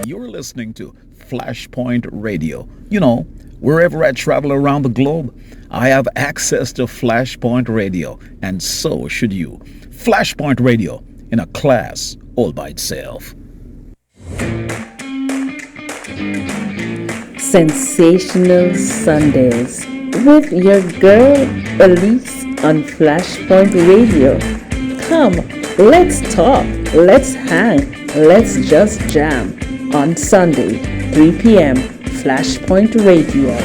You're listening to Flashpoint Radio. You know, wherever I travel around the globe, I have access to Flashpoint Radio, and so should you. Flashpoint Radio in a class all by itself. Sensational Sundays with your girl Elise on Flashpoint Radio. Come, let's talk, let's hang, let's just jam on Sunday, 3 p.m. Flashpoint Radio.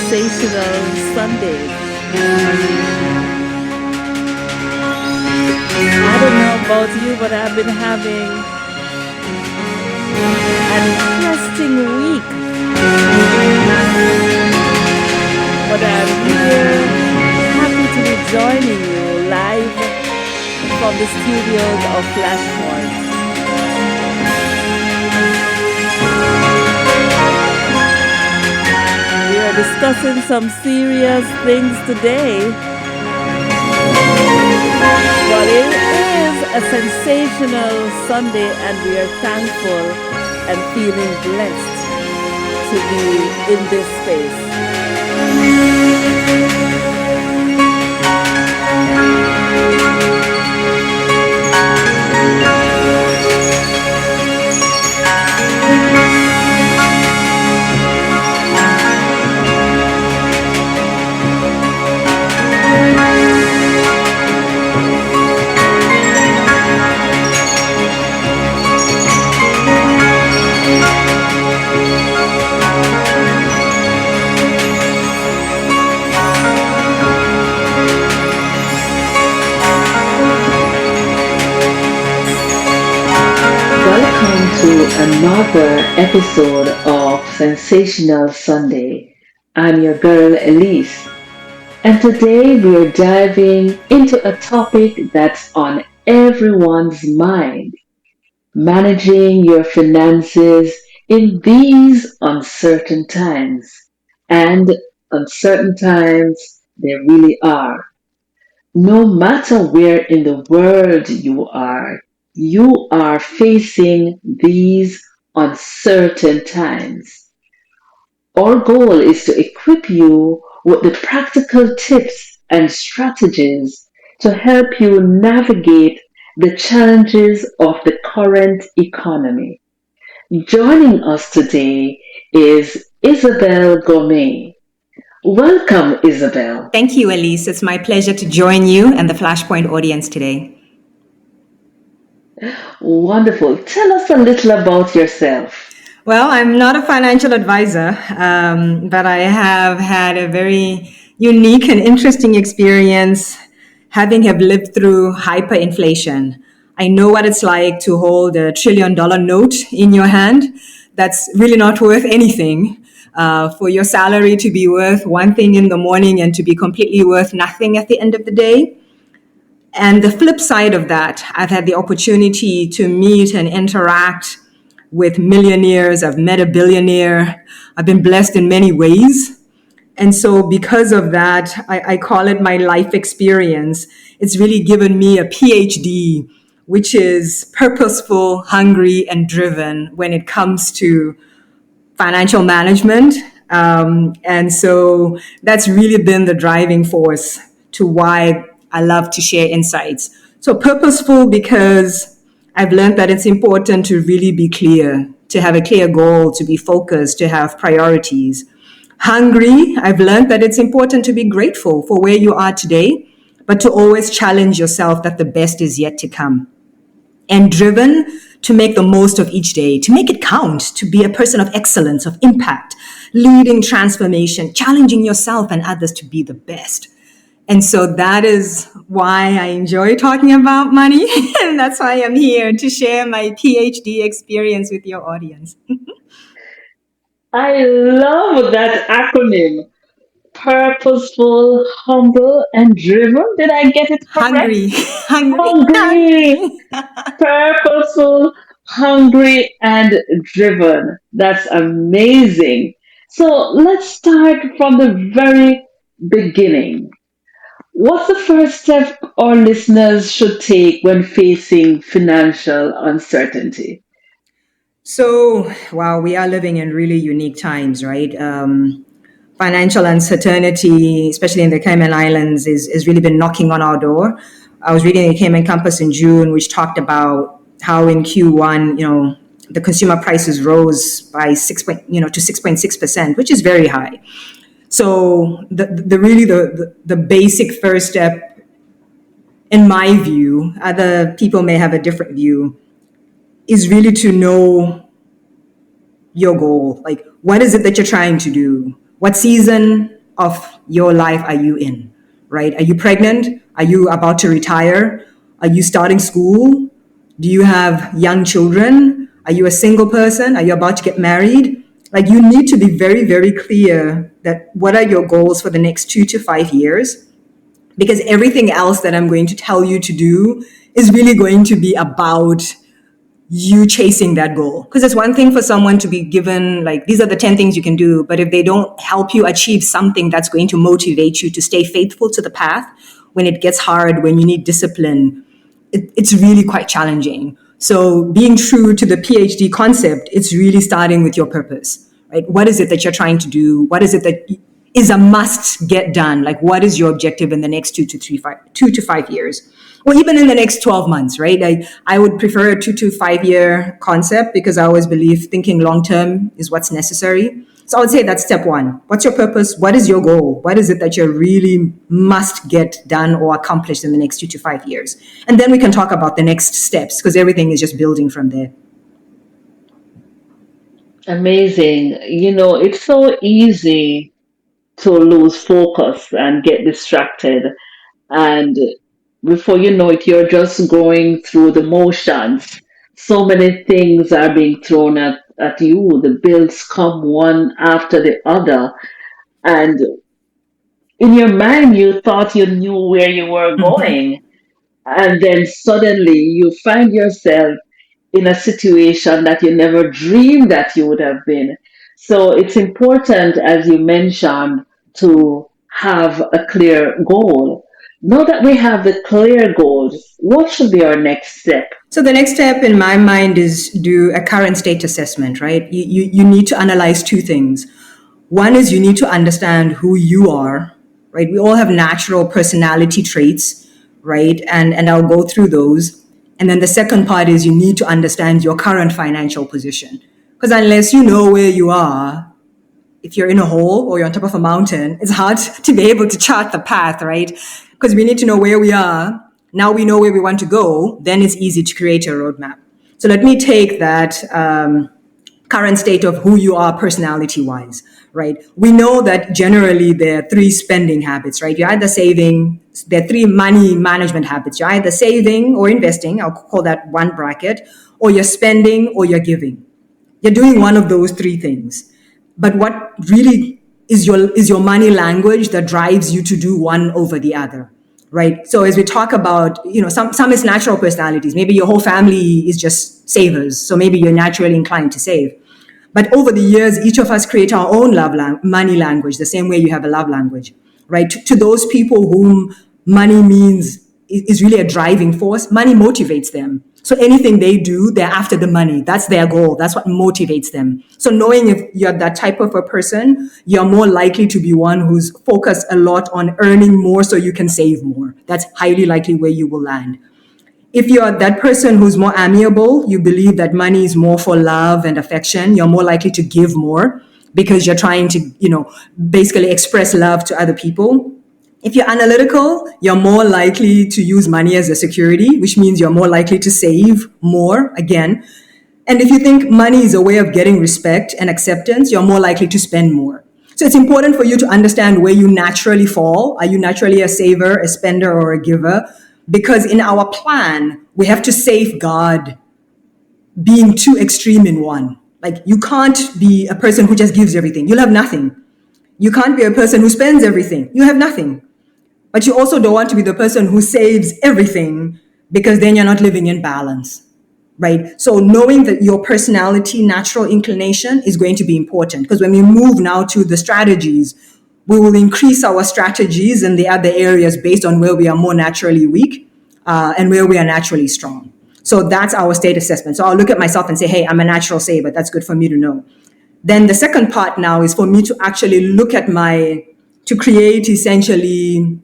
Sensational Sundays. I don't know about you, but I've been having an interesting week. But I'm here, happy to be joining you live from the studios of Flashpoint. We are discussing some serious things today, but it is a sensational Sunday and we are thankful and feeling blessed to be in this space. To another episode of Sensational Sunday. I'm your girl Elise, and today we're diving into a topic that's on everyone's mind: managing your finances in these uncertain times. And uncertain times they really are. No matter where in the world you are facing these uncertain times. Our goal is to equip you with the practical tips and strategies to help you navigate the challenges of the current economy. Joining us today is Isabel Gumeyi. Welcome, Isabel. Thank you, Elise. It's my pleasure to join you and the Flashpoint audience today. Wonderful. Tell us a little about yourself. Well, I'm not a financial advisor, but I have had a very unique and interesting experience having have lived through hyperinflation. I know what it's like to hold $1 trillion note in your hand. That's really not worth anything. For your salary to be worth one thing in the morning and to be completely worth nothing at the end of the day. And the flip side of that, I've had the opportunity to meet and interact with millionaires. I've met a billionaire. I've been blessed in many ways. And so, because of that, I call it my life experience. It's really given me a PhD, which is purposeful, hungry, and driven when it comes to financial management. And so that's really been the driving force to why I love to share insights. So purposeful because I've learned that it's important to really be clear, to have a clear goal, to be focused, to have priorities. Hungry, I've learned that it's important to be grateful for where you are today, but to always challenge yourself that the best is yet to come. And driven, to make the most of each day, to make it count, to be a person of excellence, of impact, leading transformation, challenging yourself and others to be the best. And so that is why I enjoy talking about money. And that's why I'm here to share my PhD experience with your audience. I love that acronym. Purposeful, humble, and driven. Did I get it correct? Hungry, hungry, Hungry, hungry. purposeful, hungry, and driven. That's amazing. So let's start from the very beginning. What's the first step our listeners should take when facing financial uncertainty? So, wow, we are living in really unique times, right? Financial uncertainty, especially in the Cayman Islands, is really been knocking on our door. I was reading the Cayman Compass in June, which talked about how in Q1, the consumer prices rose by to 6.6%, which is very high. So the basic first step, in my view, other people may have a different view, is really to know your goal. Like, what is it that you're trying to do? What season of your life are you in, right? Are you pregnant? Are you about to retire? Are you starting school? Do you have young children? Are you a single person? Are you about to get married? Like, you need to be very, very clear that what are your goals for the next 2 to 5 years? Because everything else that I'm going to tell you to do is really going to be about you chasing that goal. Because it's one thing for someone to be given, like, these are the 10 things you can do, but if they don't help you achieve something that's going to motivate you to stay faithful to the path when it gets hard, when you need discipline, it's really quite challenging. So being true to the PhD concept, it's really starting with your purpose, right? What is it that you're trying to do? What is it that is a must get done? Like, what is your objective in the next 2 to 5 years? Or even in the next 12 months, right? I would prefer a 2 to 5 year concept because I always believe thinking long term is what's necessary. So I would say that's step one. What's your purpose? What is your goal? What is it that you really must get done or accomplished in the next 2 to 5 years? And then we can talk about the next steps because everything is just building from there. Amazing. It's so easy to lose focus and get distracted. And before you know it, you're just going through the motions. So many things are being thrown at you. The bills come one after the other. And in your mind, you thought you knew where you were going. And then suddenly you find yourself in a situation that you never dreamed that you would have been. So it's important, as you mentioned, to have a clear goal. Now that we have the clear goals, what should be our next step? So the next step in my mind is do a current state assessment, right? You need to analyze two things. One is you need to understand who you are, right? We all have natural personality traits, right? And I'll go through those. And then the second part is you need to understand your current financial position. Because unless you know where you are, if you're in a hole or you're on top of a mountain, it's hard to be able to chart the path, right? Because we need to know where we are. Now we know where we want to go. Then it's easy to create a roadmap. So let me take that current state of who you are personality wise, right? We know that generally there are three spending habits, right? You're either saving, there are three money management habits. You're either saving or investing, I'll call that one bracket, or you're spending or you're giving. You're doing one of those three things. But what really is your money language that drives you to do one over the other, right? So as we talk about, some is natural personalities. Maybe your whole family is just savers, so maybe you're naturally inclined to save. But over the years, each of us create our own money language, the same way you have a love language, right? To those people whom money means is really a driving force, money motivates them. So anything they do, they're after the money. That's their goal. That's what motivates them. So knowing if you're that type of a person, you're more likely to be one who's focused a lot on earning more so you can save more. That's highly likely where you will land. If you're that person who's more amiable, you believe that money is more for love and affection, you're more likely to give more because you're trying to, basically express love to other people. If you're analytical, you're more likely to use money as a security, which means you're more likely to save more again. And if you think money is a way of getting respect and acceptance, you're more likely to spend more. So it's important for you to understand where you naturally fall. Are you naturally a saver, a spender, or a giver? Because in our plan, we have to safeguard being too extreme in one. Like, you can't be a person who just gives everything. You'll have nothing. You can't be a person who spends everything. You have nothing. But you also don't want to be the person who saves everything, because then you're not living in balance, right? So knowing that your personality, natural inclination is going to be important, because when we move now to the strategies, we will increase our strategies in the other areas based on where we are more naturally weak and where we are naturally strong. So that's our state assessment. So I'll look at myself and say, hey, I'm a natural saver. That's good for me to know. Then the second part now is for me to actually look at to create essentially,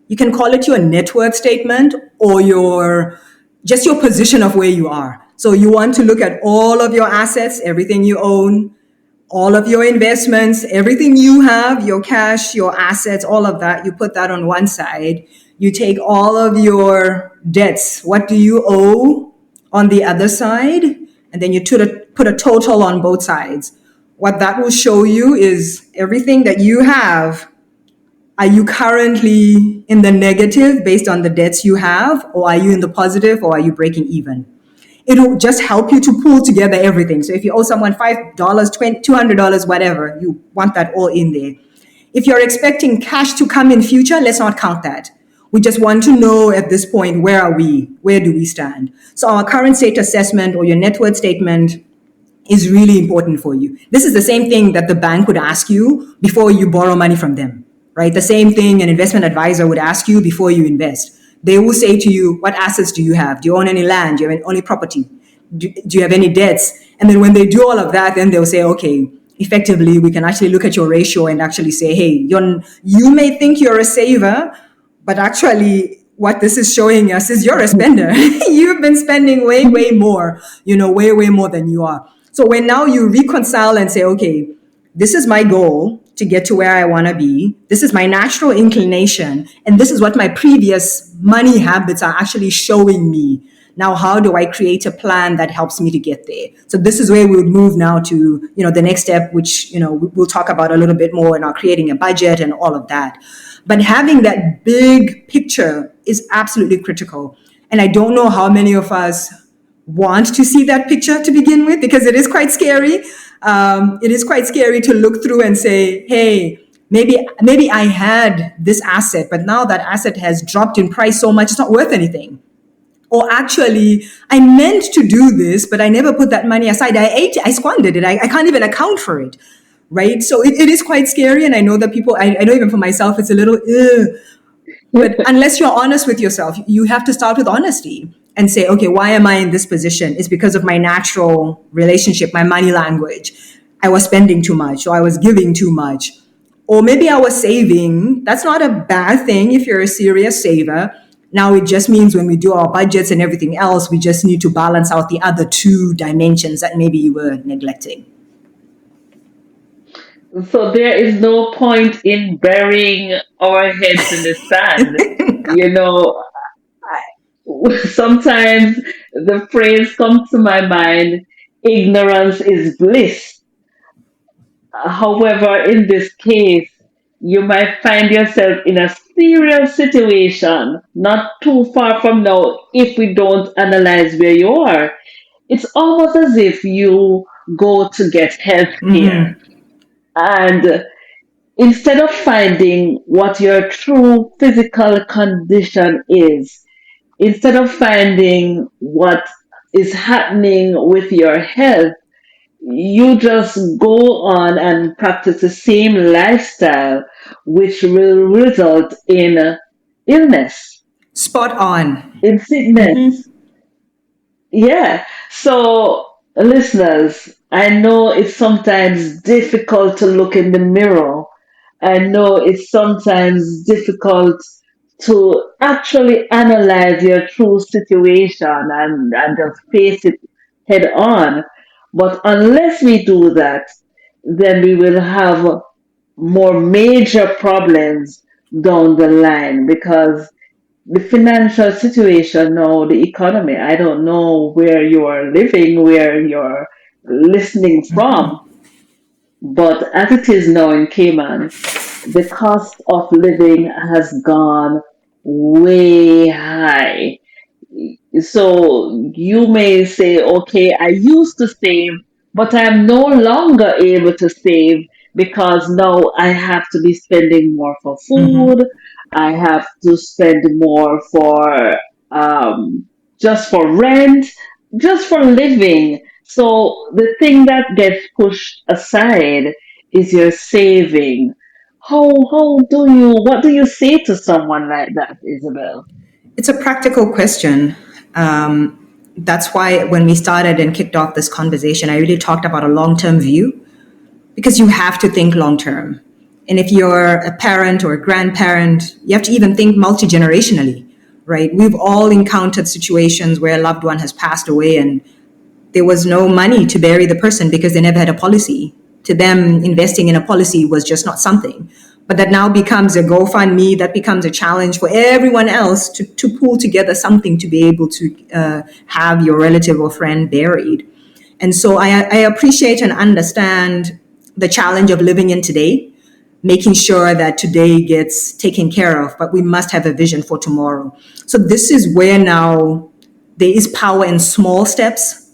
you can call it your net worth statement or your position of where you are. So you want to look at all of your assets, everything you own, all of your investments, everything you have, your cash, your assets, all of that. You put that on one side. You take all of your debts. What do you owe on the other side? And then you put a total on both sides. What that will show you is everything that you have. Are you currently in the negative based on the debts you have, or are you in the positive, or are you breaking even? It'll just help you to pull together everything. So if you owe someone $5, $200, whatever, you want that all in there. If you're expecting cash to come in future, let's not count that. We just want to know at this point, where are we? Where do we stand? So our current state assessment or your net worth statement is really important for you. This is the same thing that the bank would ask you before you borrow money from them, right? The same thing an investment advisor would ask you before you invest. They will say to you, what assets do you have? Do you own any land? Do you have any property? Do you have any debts? And then when they do all of that, then they'll say, okay, effectively, we can actually look at your ratio and actually say, hey, you may think you're a saver, but actually what this is showing us is you're a spender. You've been spending way, way more, way, way more than you are. So when now you reconcile and say, okay, this is my goal to get to where I want to be. This is my natural inclination. And this is what my previous money habits are actually showing me. Now, how do I create a plan that helps me to get there? So this is where we would move now to, the next step, which, we'll talk about a little bit more in our creating a budget and all of that. But having that big picture is absolutely critical. And I don't know how many of us want to see that picture to begin with, because it is quite scary. It is quite scary to look through and say, hey, maybe I had this asset, but now that asset has dropped in price so much, it's not worth anything. Or actually, I meant to do this, but I never put that money aside. I squandered it. I can't even account for it, right? So it is quite scary. And I know that people, I know even for myself, it's a little, but unless you're honest with yourself, you have to start with honesty and say, okay, why am I in this position? It's because of my natural relationship, my money language. I was spending too much, or I was giving too much. Or maybe I was saving. That's not a bad thing if you're a serious saver. Now it just means when we do our budgets and everything else, we just need to balance out the other two dimensions that maybe you were neglecting. So there is no point in burying our heads in the sand. You know, sometimes the phrase comes to my mind, ignorance is bliss. However, in this case, you might find yourself in a serious situation not too far from now if we don't analyze where you are. It's almost as if you go to get health care, and instead of finding what your true physical condition is, instead of finding what is happening with your health, you just go on and practice the same lifestyle, which will result in illness, Spot on. in sickness. Yeah. So, listeners, I know it's sometimes difficult to look in the mirror. I know it's sometimes difficult to actually analyze your true situation and just face it head on. But unless we do that, then we will have more major problems down the line, because the financial situation now, the economy, I don't know where you are living, where you're listening from, but as it is now in Cayman, the cost of living has gone way high. So you may say, okay, I used to save, but I'm no longer able to save because now I have to be spending more for food. I have to spend more for just for rent, just for living. So the thing that gets pushed aside is your saving. How do you, what do you say to someone like that, Isabel? It's a practical question. That's why when we started and kicked off this conversation, I really talked about a long term view, because you have to think long term. And if you're a parent or a grandparent, you have to even think multi generationally, right? We've all encountered situations where a loved one has passed away and there was no money to bury the person because they never had a policy. To them, investing in a policy was just not something. But that now becomes a GoFundMe, that becomes a challenge for everyone else to pull together something to be able to have your relative or friend buried. And so I appreciate and understand the challenge of living in today, making sure that today gets taken care of, but we must have a vision for tomorrow. So this is where now there is power in small steps,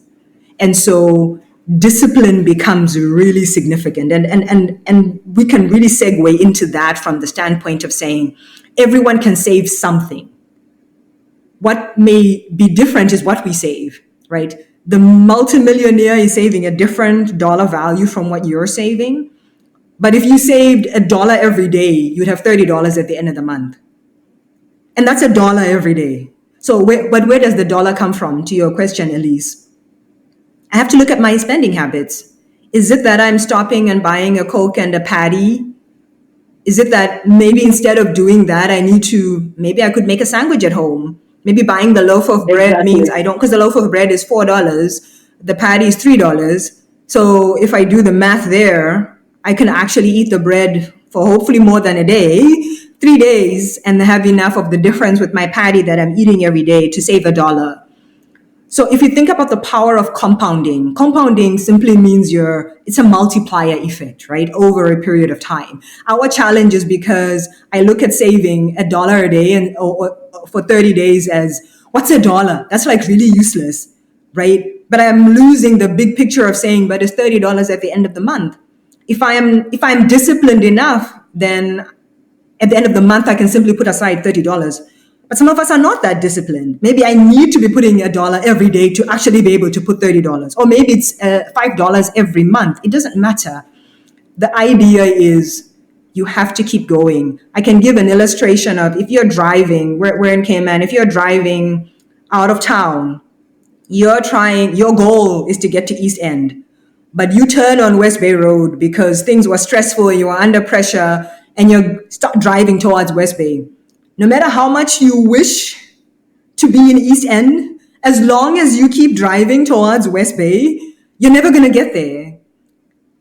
and so discipline becomes really significant. And we can really segue into that from the standpoint of saying everyone can save something. What may be different is what we save, right? The multimillionaire is saving a different dollar value from what you're saving. But if you saved $1 every day, you'd have $30 at the end of the month. And that's $1 every day. So where does the dollar come from, to your question, Elise? I have to look at my spending habits. Is it that I'm stopping and buying a Coke and a patty? Is it that maybe instead of doing that, maybe I could make a sandwich at home? Maybe buying the loaf of bread means Exactly. I don't, because the loaf of bread is $4, the patty is $3. So if I do the math there, I can actually eat the bread for hopefully more than a day, 3 days, and have enough of the difference with my patty that I'm eating every day to save $1. So if you think about the power of compounding simply means it's a multiplier effect, right? Over a period of time. Our challenge is because I look at saving $1 a day or for 30 days as what's $1? That's like really useless, right? But I'm losing the big picture of saying, but it's $30 at the end of the month. If I'm disciplined enough, then at the end of the month, I can simply put aside $30. But some of us are not that disciplined. Maybe I need to be putting $1 every day to actually be able to put $30. Or maybe it's $5 every month. It doesn't matter. The idea is you have to keep going. I can give an illustration of if you're driving, we're in Cayman, if you're driving out of town, your goal is to get to East End, but you turn on West Bay Road because things were stressful, you were under pressure, and you start driving towards West Bay. No matter how much you wish to be in East End, as long as you keep driving towards West Bay, you're never going to get there.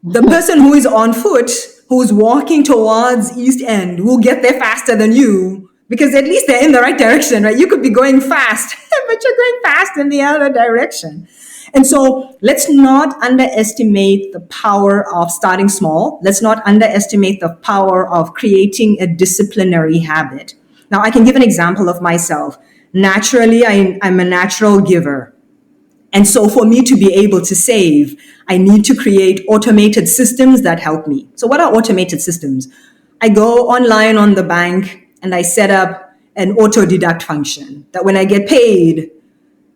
The person who is on foot, who's walking towards East End, will get there faster than you because at least they're in the right direction, right? You could be going fast, but you're going fast in the other direction. And so let's not underestimate the power of starting small. Let's not underestimate the power of creating a disciplinary habit. Now, I can give an example of myself. Naturally, I'm a natural giver. And so for me to be able to save, I need to create automated systems that help me. So what are automated systems? I go online on the bank and I set up an auto deduct function that when I get paid,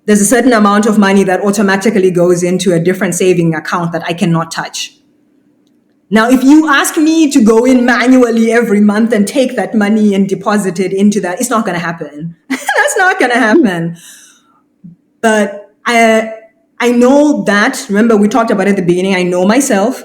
there's a certain amount of money that automatically goes into a different saving account that I cannot touch. Now, if you ask me to go in manually every month and take that money and deposit it into that, it's not going to happen. That's not going to happen. But I know that, remember we talked about it at the beginning, I know myself.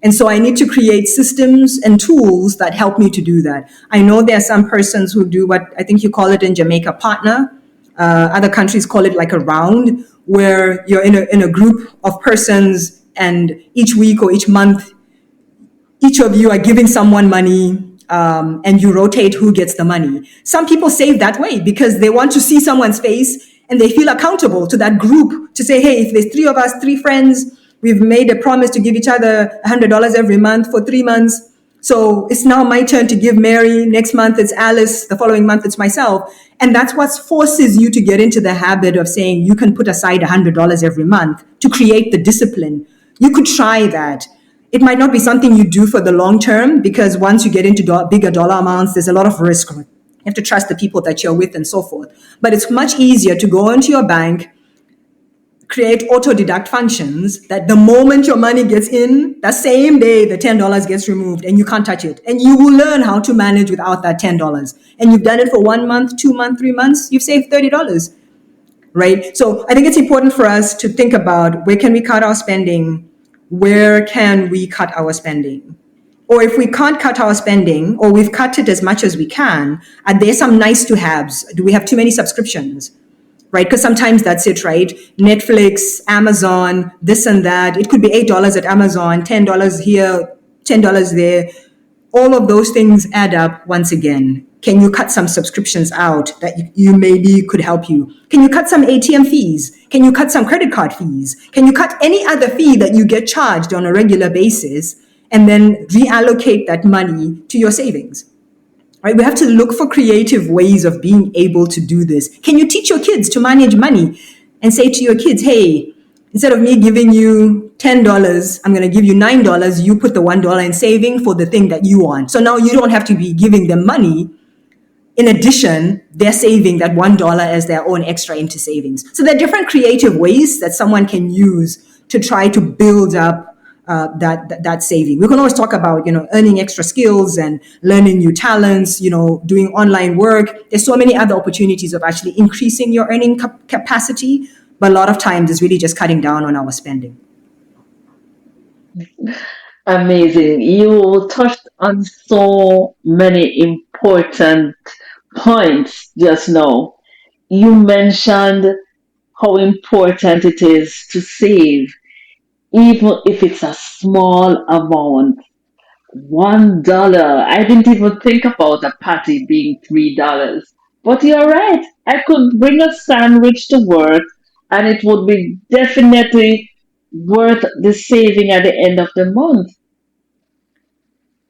And so I need to create systems and tools that help me to do that. I know there are some persons who do what I think you call it in Jamaica, partner. Other countries call it like a round, where you're in a group of persons, and each week or each month, each of you are giving someone money, and you rotate who gets the money. Some people save that way because they want to see someone's face and they feel accountable to that group to say, hey, if there's three of us, three friends, we've made a promise to give each other $100 every month for 3 months. So it's now my turn to give Mary. Next month it's Alice. The following month it's myself. And that's what forces you to get into the habit of saying you can put aside $100 every month to create the discipline. You could try that. It might not be something you do for the long term, because once you get into bigger dollar amounts, there's a lot of risk. You have to trust the people that you're with and so forth. But it's much easier to go into your bank, create auto deduct functions that the moment your money gets in, that same day the $10 gets removed and you can't touch it. And you will learn how to manage without that $10. And you've done it for 1 month, 2 months, 3 months, you've saved $30, right? So I think it's important for us to think about, where can we cut our spending? Where can we cut our spending? Or if we can't cut our spending, or we've cut it as much as we can, are there some nice to haves? Do we have too many subscriptions? Right? Because sometimes that's it, right? Netflix, Amazon, this and that. It could be $8 at Amazon, $10 here, $10 there. All of those things add up once again. Can you cut some subscriptions out that you maybe could help you? Can you cut some ATM fees? Can you cut some credit card fees? Can you cut any other fee that you get charged on a regular basis and then reallocate that money to your savings? Right? We have to look for creative ways of being able to do this. Can you teach your kids to manage money and say to your kids, hey, instead of me giving you $10, I'm going to give you $9. You put the $1 in saving for the thing that you want. So now you don't have to be giving them money. In addition, they're saving that $1 as their own extra into savings. So there are different creative ways that someone can use to try to build up that saving. We can always talk about, earning extra skills and learning new talents, doing online work. There's so many other opportunities of actually increasing your earning capacity. But a lot of times it's really just cutting down on our spending. Amazing. You touched on so many important points just now. You mentioned how important it is to save, even if it's a small amount. $1. I didn't even think about a patty being $3. But you're right. I could bring a sandwich to work and it would be definitely worth the saving at the end of the month.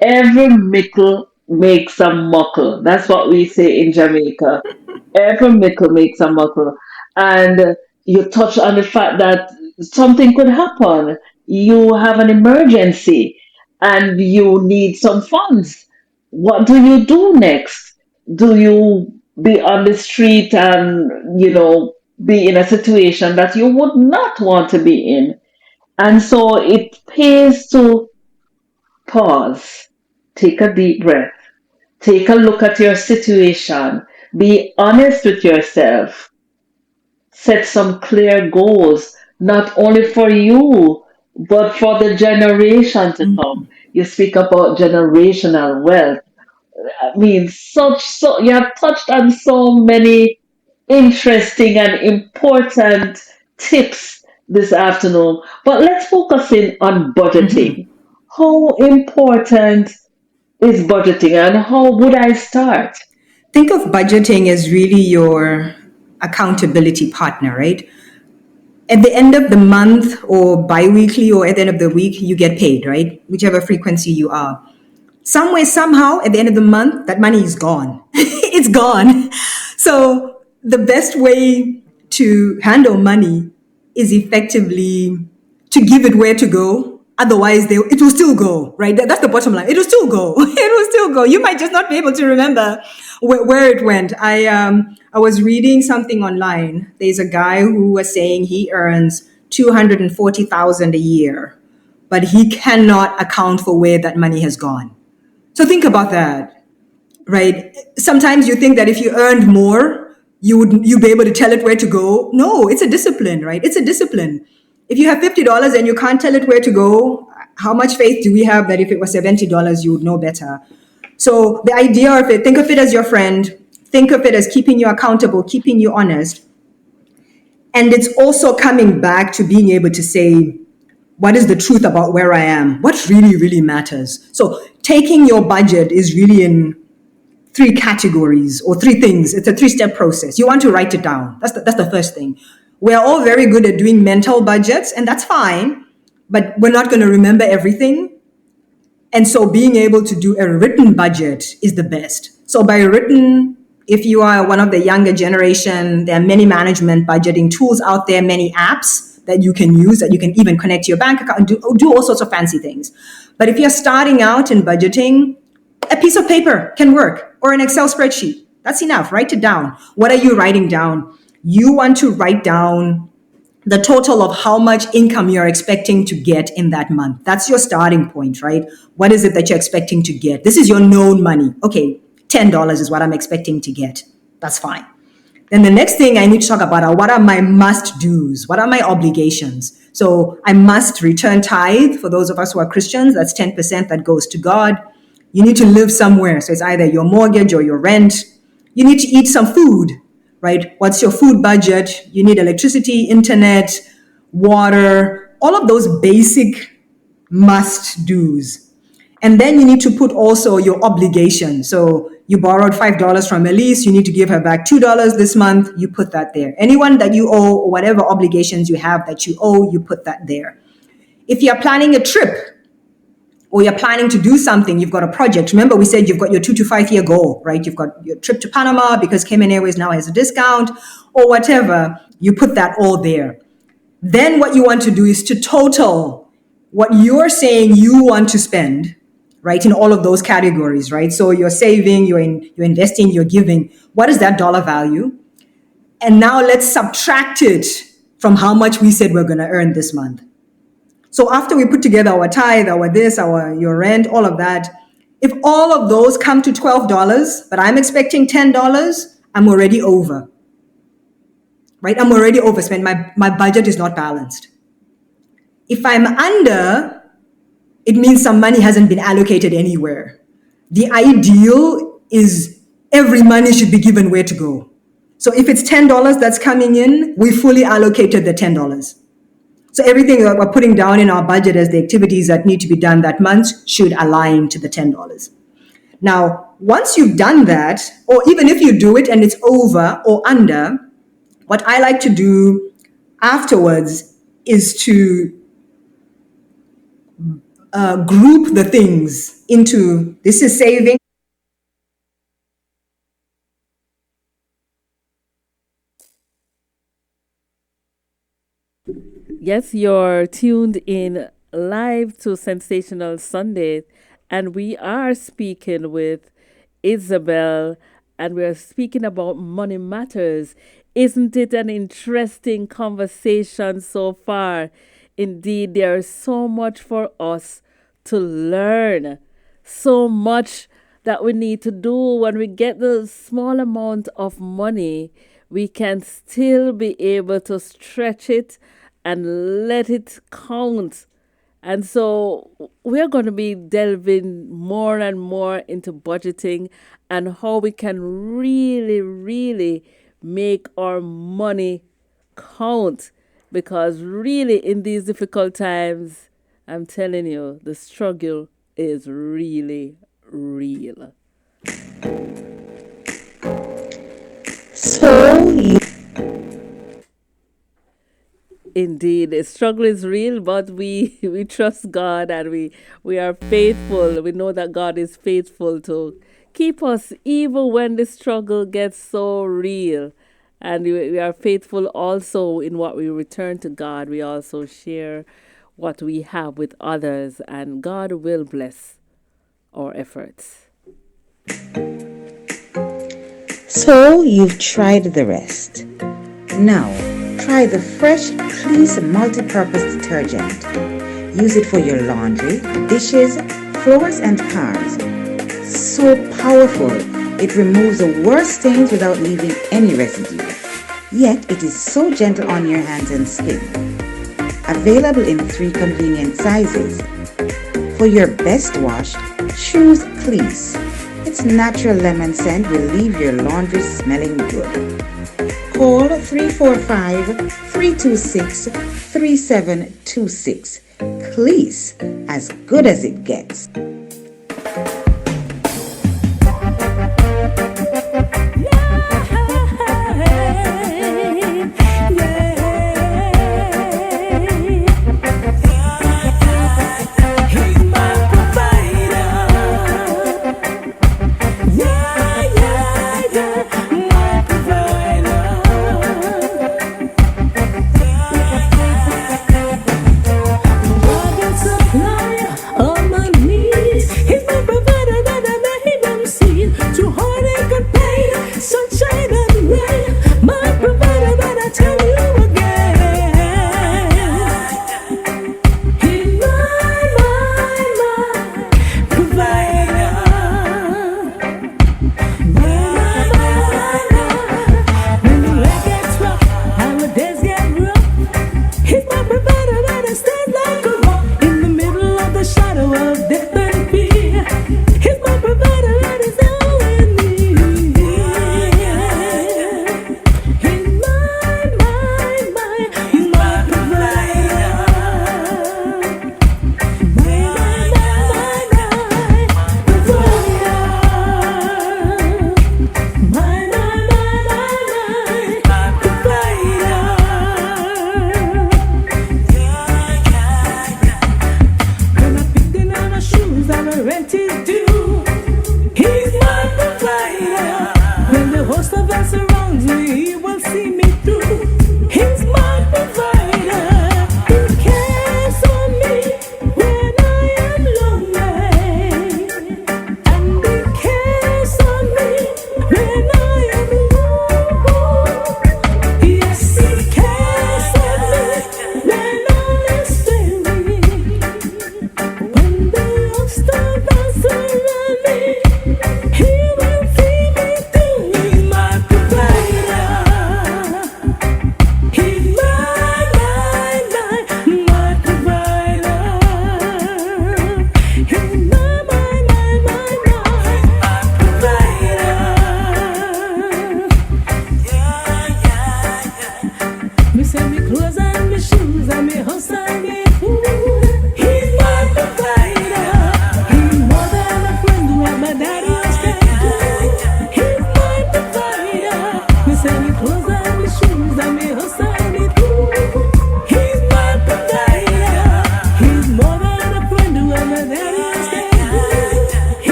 Every mickle makes a muckle. That's what we say in Jamaica. Every mickle makes a muckle. And you touch on the fact that something could happen. You have an emergency and you need some funds. What do you do next? Do you be on the street and, be in a situation that you would not want to be in? And so it pays to pause, take a deep breath, take a look at your situation, be honest with yourself, set some clear goals, not only for you, but for the generation to come. You speak about generational wealth. I mean, so you have touched on so many interesting and important tips this afternoon. But let's focus in on budgeting. How important is budgeting and how would I start? Think of budgeting as really your accountability partner, right? At the end of the month or bi-weekly or at the end of the week, you get paid, right? Whichever frequency you are. Somewhere, somehow, at the end of the month, that money is gone. It's gone. So the best way to handle money is effectively to give it where to go. Otherwise, it will still go, right? That's the bottom line. It will still go. It will still go. You might just not be able to remember where it went. I was reading something online. There's a guy who was saying he earns 240,000 a year, but he cannot account for where that money has gone. So think about that, right? Sometimes you think that if you earned more, you be able to tell it where to go. No, it's a discipline, right? It's a discipline. If you have $50 and you can't tell it where to go, how much faith do we have that if it was $70, you would know better? So the idea of it, think of it as your friend, think of it as keeping you accountable, keeping you honest. And it's also coming back to being able to say, what is the truth about where I am? What really, really matters? So taking your budget is really in three categories or three things. It's a three-step process. You want to write it down. That's the first thing. We're all very good at doing mental budgets, and that's fine, but we're not going to remember everything. And so being able to do a written budget is the best. So by written, if you are one of the younger generation, there are many management budgeting tools out there, many apps that you can use, that you can even connect to your bank account and do all sorts of fancy things. But if you're starting out in budgeting, a piece of paper can work, or an Excel spreadsheet. That's enough. Write it down. What are you writing down? You want to write down the total of how much income you're expecting to get in that month. That's your starting point, right? What is it that you're expecting to get? This is your known money. Okay, $10 is what I'm expecting to get. That's fine. Then the next thing I need to talk about are what are my must do's? What are my obligations? So I must return tithe. For those of us who are Christians, that's 10% that goes to God. You need to live somewhere. So it's either your mortgage or your rent. You need to eat some food, right? What's your food budget? You need electricity, internet, water, all of those basic must do's. And then you need to put also your obligation. So you borrowed $5 from Elise, you need to give her back $2 this month, you put that there. Anyone that you owe, or whatever obligations you have that you owe, you put that there. If you're planning a trip, or you're planning to do something, you've got a project. Remember, we said you've got your 2 to 5 year goal, right? You've got your trip to Panama because Cayman Airways now has a discount, or whatever. You put that all there. Then what you want to do is to total what you're saying you want to spend, right? In all of those categories, right? So you're saving, you're investing, you're giving. What is that dollar value? And now let's subtract it from how much we said we're going to earn this month. So after we put together our tithe, our this, your rent, all of that, if all of those come to $12, but I'm expecting $10, I'm already over, right? I'm already overspent. My budget is not balanced. If I'm under, it means some money hasn't been allocated anywhere. The ideal is every money should be given where to go. So if it's $10 that's coming in, we fully allocated the $10. So everything that we're putting down in our budget as the activities that need to be done that month should align to the $10. Now, once you've done that, or even if you do it and it's over or under, what I like to do afterwards is to group the things into, this is saving. Yes, you're tuned in live to Sensational Sundays, and we are speaking with Isabel, and we're speaking about money matters. Isn't it an interesting conversation so far? Indeed, there's so much for us to learn, so much that we need to do. When we get the small amount of money, we can still be able to stretch it and let it count. And so we're going to be delving more and more into budgeting and how we can really, really make our money count. Because really, in these difficult times, I'm telling you, the struggle is really real. So Indeed, the struggle is real, but we we trust God and we are faithful. We know that God is faithful to keep us even when the struggle gets so real. And we are faithful also in what we return to God. We also share what we have with others, and God will bless our efforts. So you've tried the rest. Now, try the fresh Please multi-purpose detergent. Use it for your laundry, dishes, floors, and cars. So powerful, it removes the worst stains without leaving any residue. Yet it is so gentle on your hands and skin. Available in 3 convenient sizes. For your best wash, choose Please. Its natural lemon scent will leave your laundry smelling good. Call 345-326-3726. Please, as good as it gets.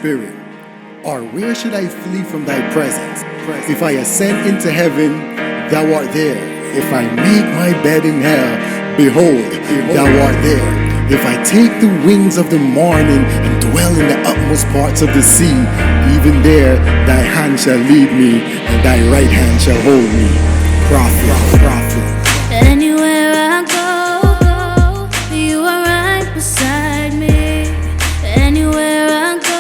Spirit? Or where should I flee from thy presence? If I ascend into heaven, thou art there. If I make my bed in hell, behold, thou art there. If I take the wings of the morning and dwell in the utmost parts of the sea, even there thy hand shall lead me, and thy right hand shall hold me. Prophet. Anywhere I go, you are right beside me. Anywhere I go,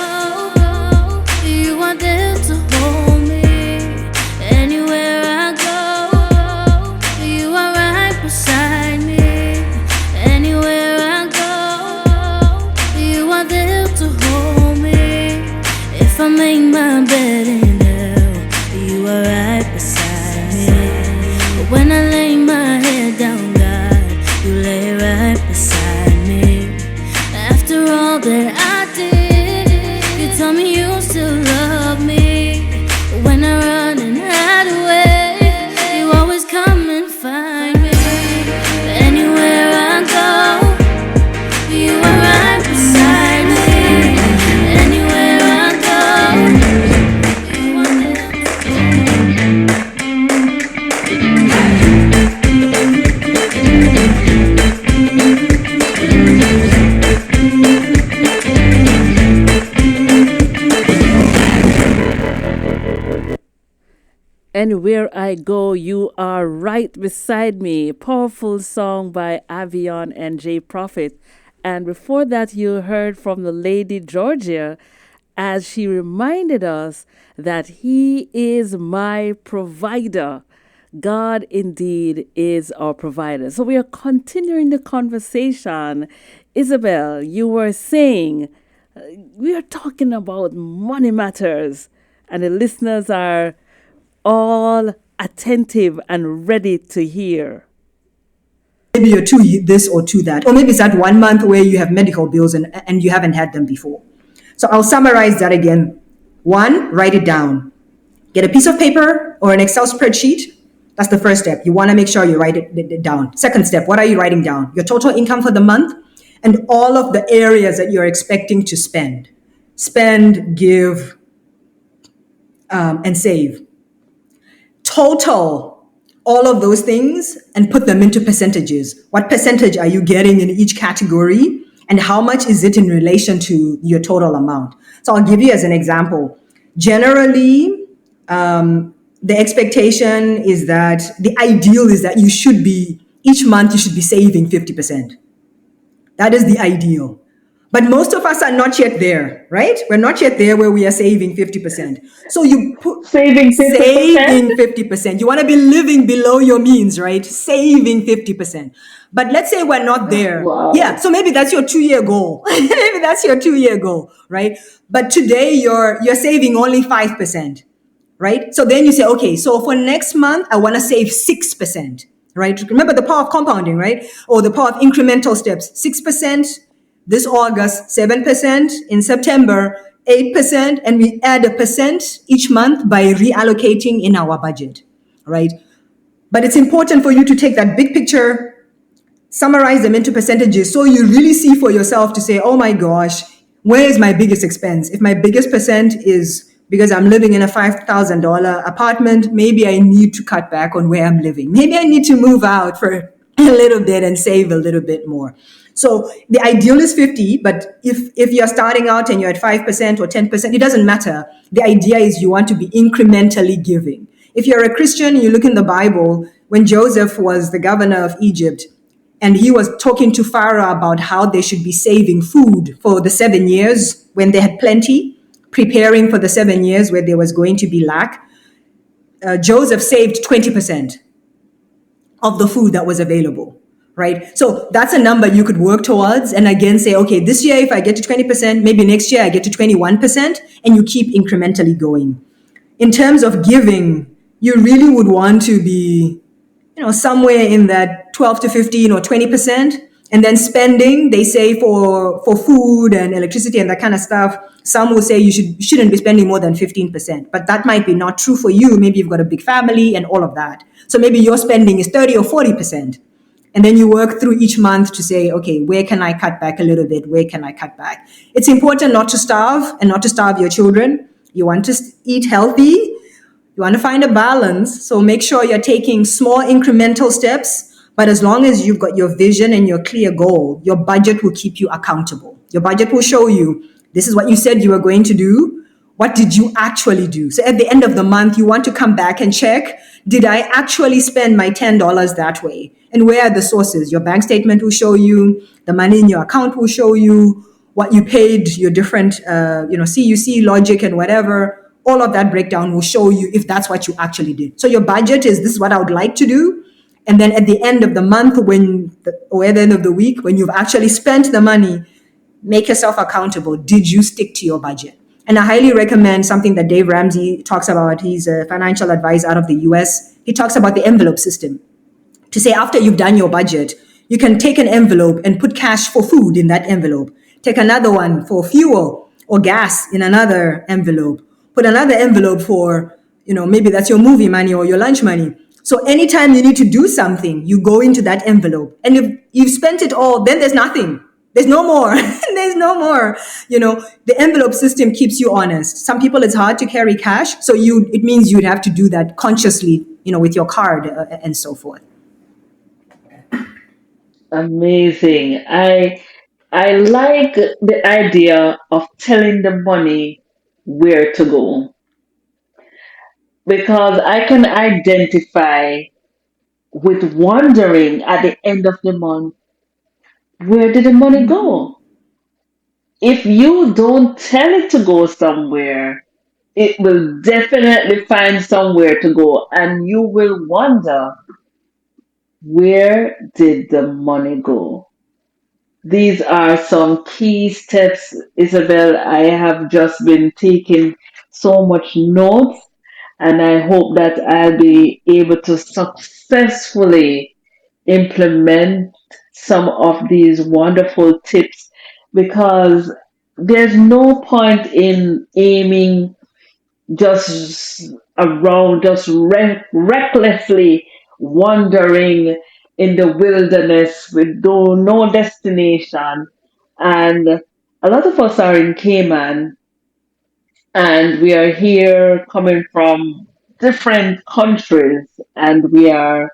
you are there to hold me. Anywhere I go, you are right beside me. Anywhere I go, you are there to hold me. If I make my bed in hell, you are right beside me. But when I lay my head down, God, you lay right beside me. After all that I did, you tell me you still love me. But when I run and hide away, you always come and find me. Anywhere I go, you are right beside me. Anywhere I go, you are And where I go, you are right beside me. Powerful song by Avion and J Prophet. And before that, you heard from the Lady Georgia as she reminded us that He is my provider. God indeed is our provider. So we are continuing the conversation. Isabel, you were saying we are talking about money matters, and the listeners are all attentive and ready to hear. Maybe you're too this or too that, or maybe it's that 1 month where you have medical bills and you haven't had them before. So I'll summarize that again. One, write it down. Get a piece of paper or an Excel spreadsheet. That's the first step. You want to make sure you write it down. Second step, what are you writing down? Your total income for the month and all of the areas that you're expecting to spend. Spend, give, and save. Total all of those things and put them into percentages. What percentage are you getting in each category, and how much is it in relation to your total amount? So I'll give you as an example. Generally, the expectation is that the ideal is that each month you should be saving 50%. That is the ideal. But most of us are not yet there, right? We're not yet there where we are saving 50%. So you put Saving 50%? saving 50%. You want to be living below your means, right? Saving 50%. But let's say we're not there. Wow. Yeah, so maybe that's your 2-year goal. Maybe that's your 2-year goal, right? But today you're saving only 5%, right? So then you say, okay, so for next month, I want to save 6%, right? Remember the power of compounding, right? Or the power of incremental steps. 6% this August, 7% in September, 8%, and we add 1% each month by reallocating in our budget, right? But it's important for you to take that big picture, summarize them into percentages, so you really see for yourself to say, oh my gosh, where is my biggest expense? If my biggest percent is because I'm living in a $5,000 apartment, maybe I need to cut back on where I'm living. Maybe I need to move out for a little bit and save a little bit more. So the ideal is 50, but if you're starting out and you're at 5% or 10%, it doesn't matter. The idea is you want to be incrementally giving. If you're a Christian, you look in the Bible, when Joseph was the governor of Egypt, and he was talking to Pharaoh about how they should be saving food for the 7 years when they had plenty, preparing for the 7 years where there was going to be lack. Joseph saved 20% of the food that was available. Right? So that's a number you could work towards and again say, okay, this year if I get to 20%, maybe next year I get to 21%, and you keep incrementally going. In terms of giving, you really would want to be, somewhere in that 12 to 15 or 20%. And then spending, they say for food and electricity and that kind of stuff, some will say you shouldn't be spending more than 15%. But that might be not true for you. Maybe you've got a big family and all of that. So maybe your spending is 30 or 40%. And then you work through each month to say, okay, where can I cut back a little bit? Where can I cut back? It's important not to starve and not to starve your children. You want to eat healthy. You want to find a balance. So make sure you're taking small incremental steps. But as long as you've got your vision and your clear goal, your budget will keep you accountable. Your budget will show you this is what you said you were going to do. What did you actually do? So at the end of the month, you want to come back and check, did I actually spend my $10 that way? And where are the sources? Your bank statement will show you, the money in your account will show you, what you paid, your different, CUC, logic and whatever. All of that breakdown will show you if that's what you actually did. So your budget is, this is what I would like to do. And then at the end of the month, or at the end of the week, when you've actually spent the money, make yourself accountable. Did you stick to your budget? And I highly recommend something that Dave Ramsey talks about. He's a financial advisor out of the US. He talks about the envelope system. To say after you've done your budget, you can take an envelope and put cash for food in that envelope. Take another one for fuel or gas in another envelope. Put another envelope for, maybe that's your movie money or your lunch money. So anytime you need to do something, you go into that envelope. And if you've spent it all, then there's nothing. There's no more. There's no more. The envelope system keeps you honest. Some people, it's hard to carry cash. So it means you'd have to do that consciously, with your card and so forth. Amazing. I like the idea of telling the money where to go because I can identify with wondering at the end of the month, where did the money go? If you don't tell it to go somewhere, it will definitely find somewhere to go, and you will wonder, where did the money go? These are some key steps, Isabel. I have just been taking so much notes, and I hope that I'll be able to successfully implement some of these wonderful tips because there's no point in aiming just around, just recklessly wandering in the wilderness with no destination. And a lot of us are in Cayman and we are here coming from different countries and we are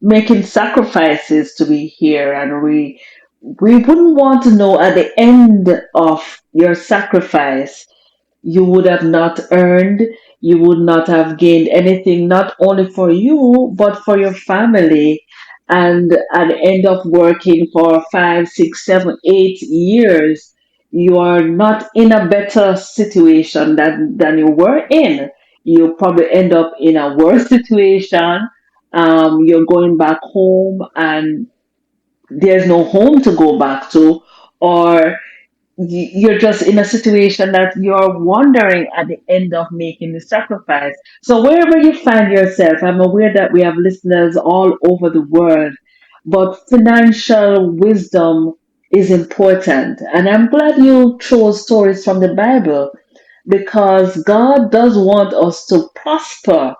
making sacrifices to be here and we wouldn't want to know at the end of your sacrifice you would have not earned, you would not have gained anything, not only for you, but for your family. And at the end of working for 5, 6, 7, 8 years, you are not in a better situation than you were in. You probably end up in a worse situation. You're going back home and there's no home to go back to, or you're just in a situation that you're wondering at the end of making the sacrifice. So wherever you find yourself, I'm aware that we have listeners all over the world, but financial wisdom is important. And I'm glad you chose stories from the Bible because God does want us to prosper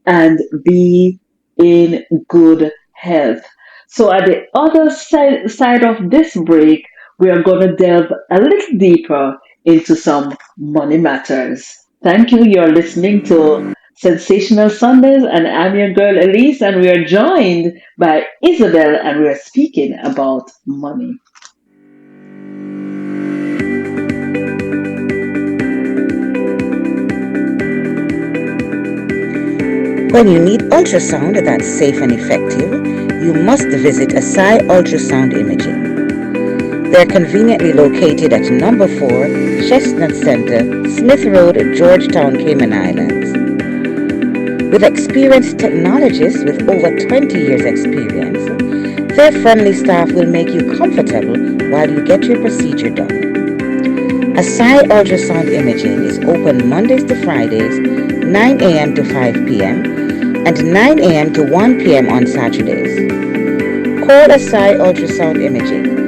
and be in good health. So at the other side of this break, we are going to delve a little deeper into some money matters. Thank you. You're listening to Sensational Sundays, and I'm your girl Elise, and we are joined by Isabel, and we are speaking about money. When you need ultrasound that's safe and effective, you must visit Asai Ultrasound Imaging. They're conveniently located at number 4 Chestnut Center, Smith Road, Georgetown, Cayman Islands. With experienced technologists with over 20 years experience, their friendly staff will make you comfortable while you get your procedure done. Asai Ultrasound Imaging is open Mondays to Fridays, 9 a.m. to 5 p.m. and 9 a.m. to 1 p.m. on Saturdays. Call Asai Ultrasound Imaging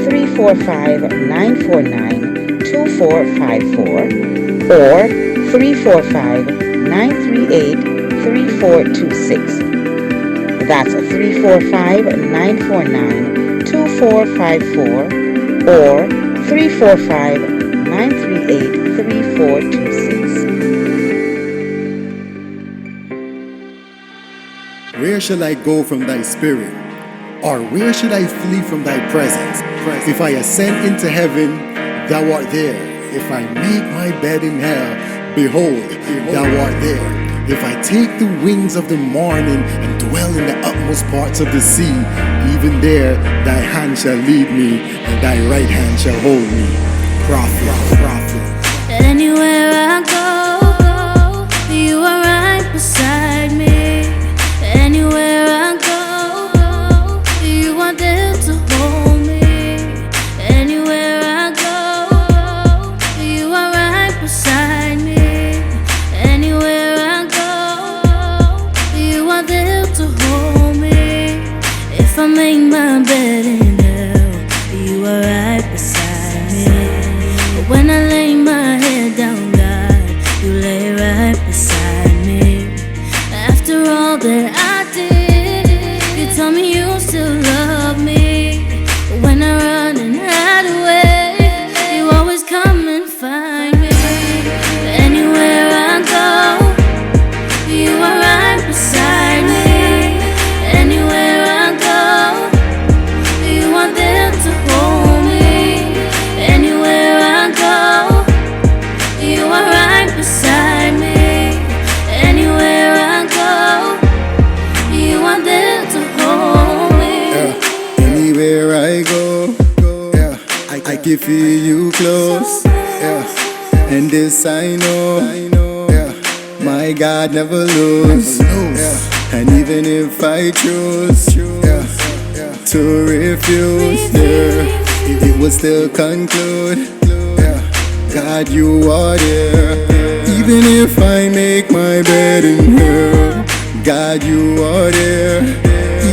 345-949-2454 or 345-938-3426. That's 345-949-2454 or 345-938-3426. Where shall I go from thy spirit? Or where should I flee from thy presence? If I ascend into heaven, thou art there. If I make my bed in hell, behold, thou art there. If I take the wings of the morning and dwell in the utmost parts of the sea, even there thy hand shall lead me, and thy right hand shall hold me. Prophet. Anywhere I go, you are right beside me. Anywhere I go, you are there to hold me. Anywhere I go, you are right beside me. Anywhere I go, you are there to hold me. If I make my bed in hell, you are right beside me. But when I lay my head down, God, you lay right beside me. After all that I did, you tell me you still love me. But when I run and hide away, you always come and find me. Anywhere I go, you are right beside me. Anywhere I go, you are there to hold me. Anywhere I go, you are right beside me. Anywhere I go, you are there to hold me. Anywhere I go, yeah, I can feel you close, yeah. And this I know, yeah, my God never lose, yeah. And even if I choose, yeah, to refuse, yeah, it will still conclude, yeah. God, you are there. Even if I make my bed in hell, God, you are there.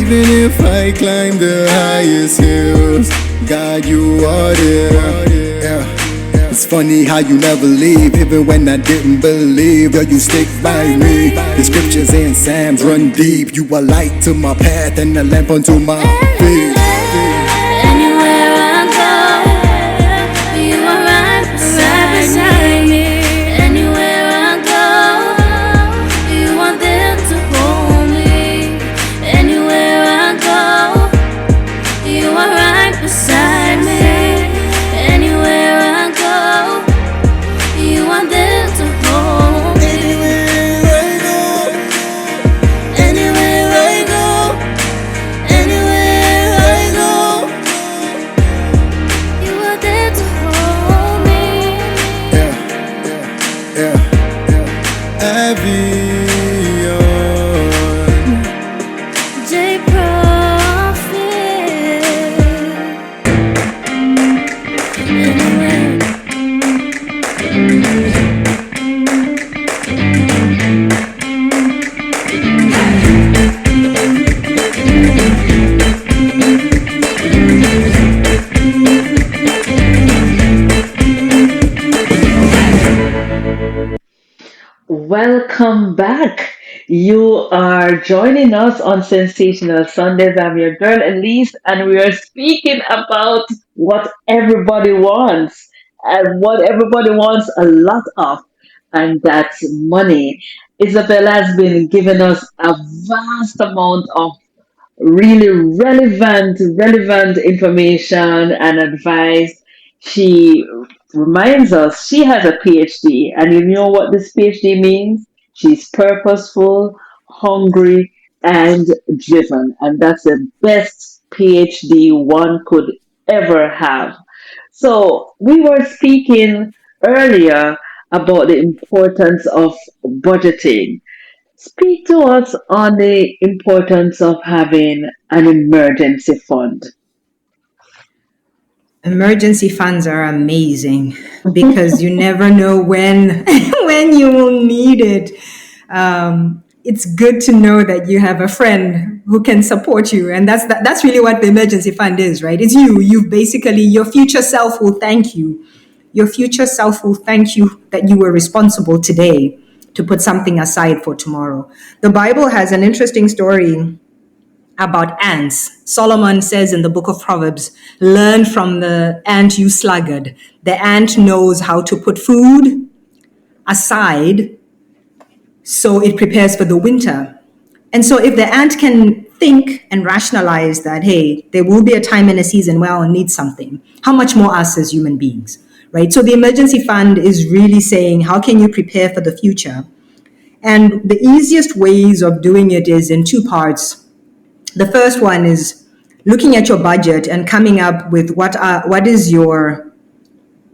Even if I climb the highest hills, God, you are there. Yeah. It's funny how you never leave, even when I didn't believe. Girl, you stick by me. The scriptures and psalms run deep. You are light to my path and a lamp unto my feet. Anywhere I go, you are right beside me. Anywhere I go, you are there to hold me. Anywhere I go, you are right beside me. Anywhere I go, you are there to hold me. Anywhere I go, anywhere I go, you are there to hold me. Avion. J Prophet. Anywhere. Welcome back. You are joining us on Sensational Sundays. I'm your girl Elise, and we are speaking about what everybody wants and what everybody wants a lot of, and that's money. Isabella has been giving us a vast amount of really relevant information and advice. She reminds us she has a PhD, and you know what this PhD means? She's purposeful, hungry, and driven, and that's the best PhD one could ever have. So we were speaking earlier about the importance of budgeting. Speak to us on the importance of having an emergency fund. Emergency funds are amazing because you never know when when you will need it. It's good to know that you have a friend who can support you, and that's really what the emergency fund is, right? It's you. You basically, your future self will thank you. Your future self will thank you that you were responsible today to put something aside for tomorrow. The Bible has an interesting story about ants. Solomon says in the book of Proverbs, learn from the ant, you sluggard. The ant knows how to put food aside so it prepares for the winter. And so if the ant can think and rationalize that, hey, there will be a time and a season where I'll need something, how much more us as human beings, right? So the emergency fund is really saying, how can you prepare for the future? And the easiest ways of doing it is in two parts. The first one is looking at your budget and coming up with what is your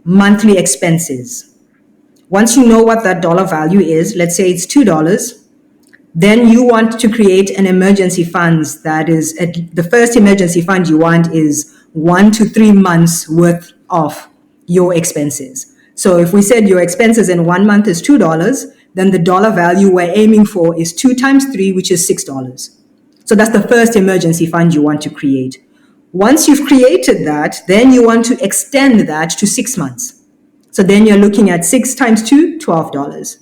monthly expenses. Once you know what that dollar value is, let's say it's $2, then you want to create an emergency funds that is the first emergency fund you want is 1 to 3 months worth of your expenses. So if we said your expenses in 1 month is $2, then the dollar value we're aiming for is 2 times 3, which is $6. So that's the first emergency fund you want to create. Once you've created that, then you want to extend that to 6 months. So then you're looking at 6 times 2, $12.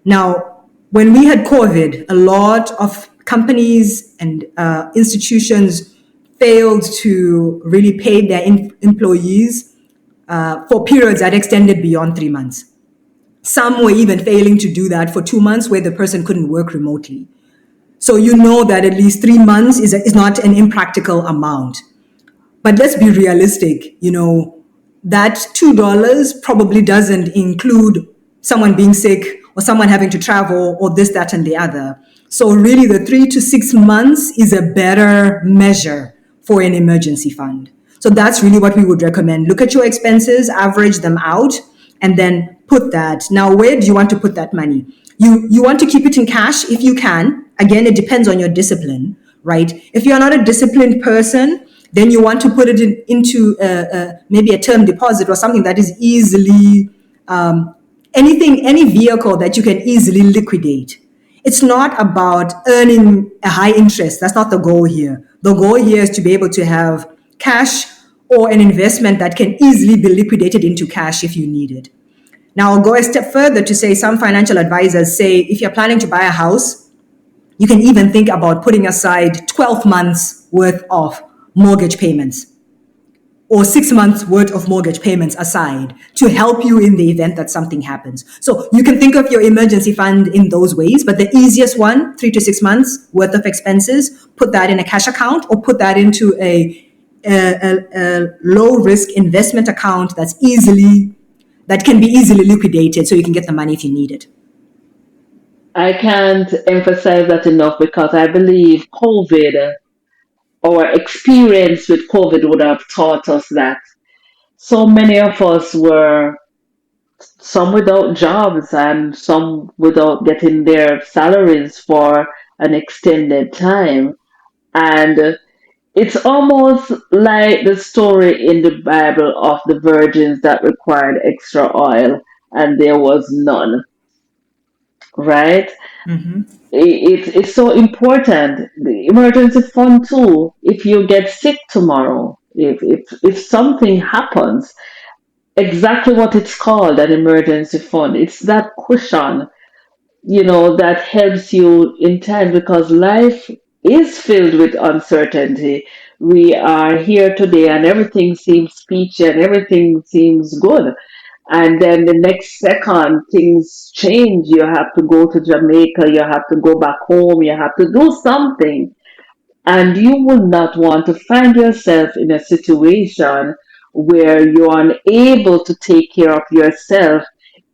Now, when we had COVID, a lot of companies and institutions failed to really pay their employees for periods that extended beyond 3 months. Some were even failing to do that for 2 months where the person couldn't work remotely. So you know that at least 3 months is not an impractical amount. But let's be realistic, that $2 probably doesn't include someone being sick or someone having to travel or this, that, and the other. So really the 3 to 6 months is a better measure for an emergency fund. So that's really what we would recommend. Look at your expenses, average them out, and then put that. Now, where do you want to put that money? You want to keep it in cash if you can. Again, it depends on your discipline, right? If you're not a disciplined person, then you want to put it into maybe a term deposit or something that is easily, any vehicle that you can easily liquidate. It's not about earning a high interest. That's not the goal here. The goal here is to be able to have cash or an investment that can easily be liquidated into cash if you need it. Now, I'll go a step further to say some financial advisors say if you're planning to buy a house, you can even think about putting aside 12 months worth of mortgage payments or 6 months worth of mortgage payments aside to help you in the event that something happens. So you can think of your emergency fund in those ways, but the easiest one, 3 to 6 months worth of expenses, put that in a cash account or put that into a low risk investment account that can be easily liquidated so you can get the money if you need it. I can't emphasize that enough because I believe COVID, our experience with COVID would have taught us that so many of us were some without jobs and some without getting their salaries for an extended time. And it's almost like the story in the Bible of the virgins that required extra oil and there was none, right? It's so important. The emergency fund too. If you get sick tomorrow, if something happens, exactly what it's called, an emergency fund. It's that cushion, that helps you in time because life is filled with uncertainty. We are here today and everything seems peachy and everything seems good. And then the next second, things change. You have to go to Jamaica, you have to go back home, you have to do something. And you will not want to find yourself in a situation where you're unable to take care of yourself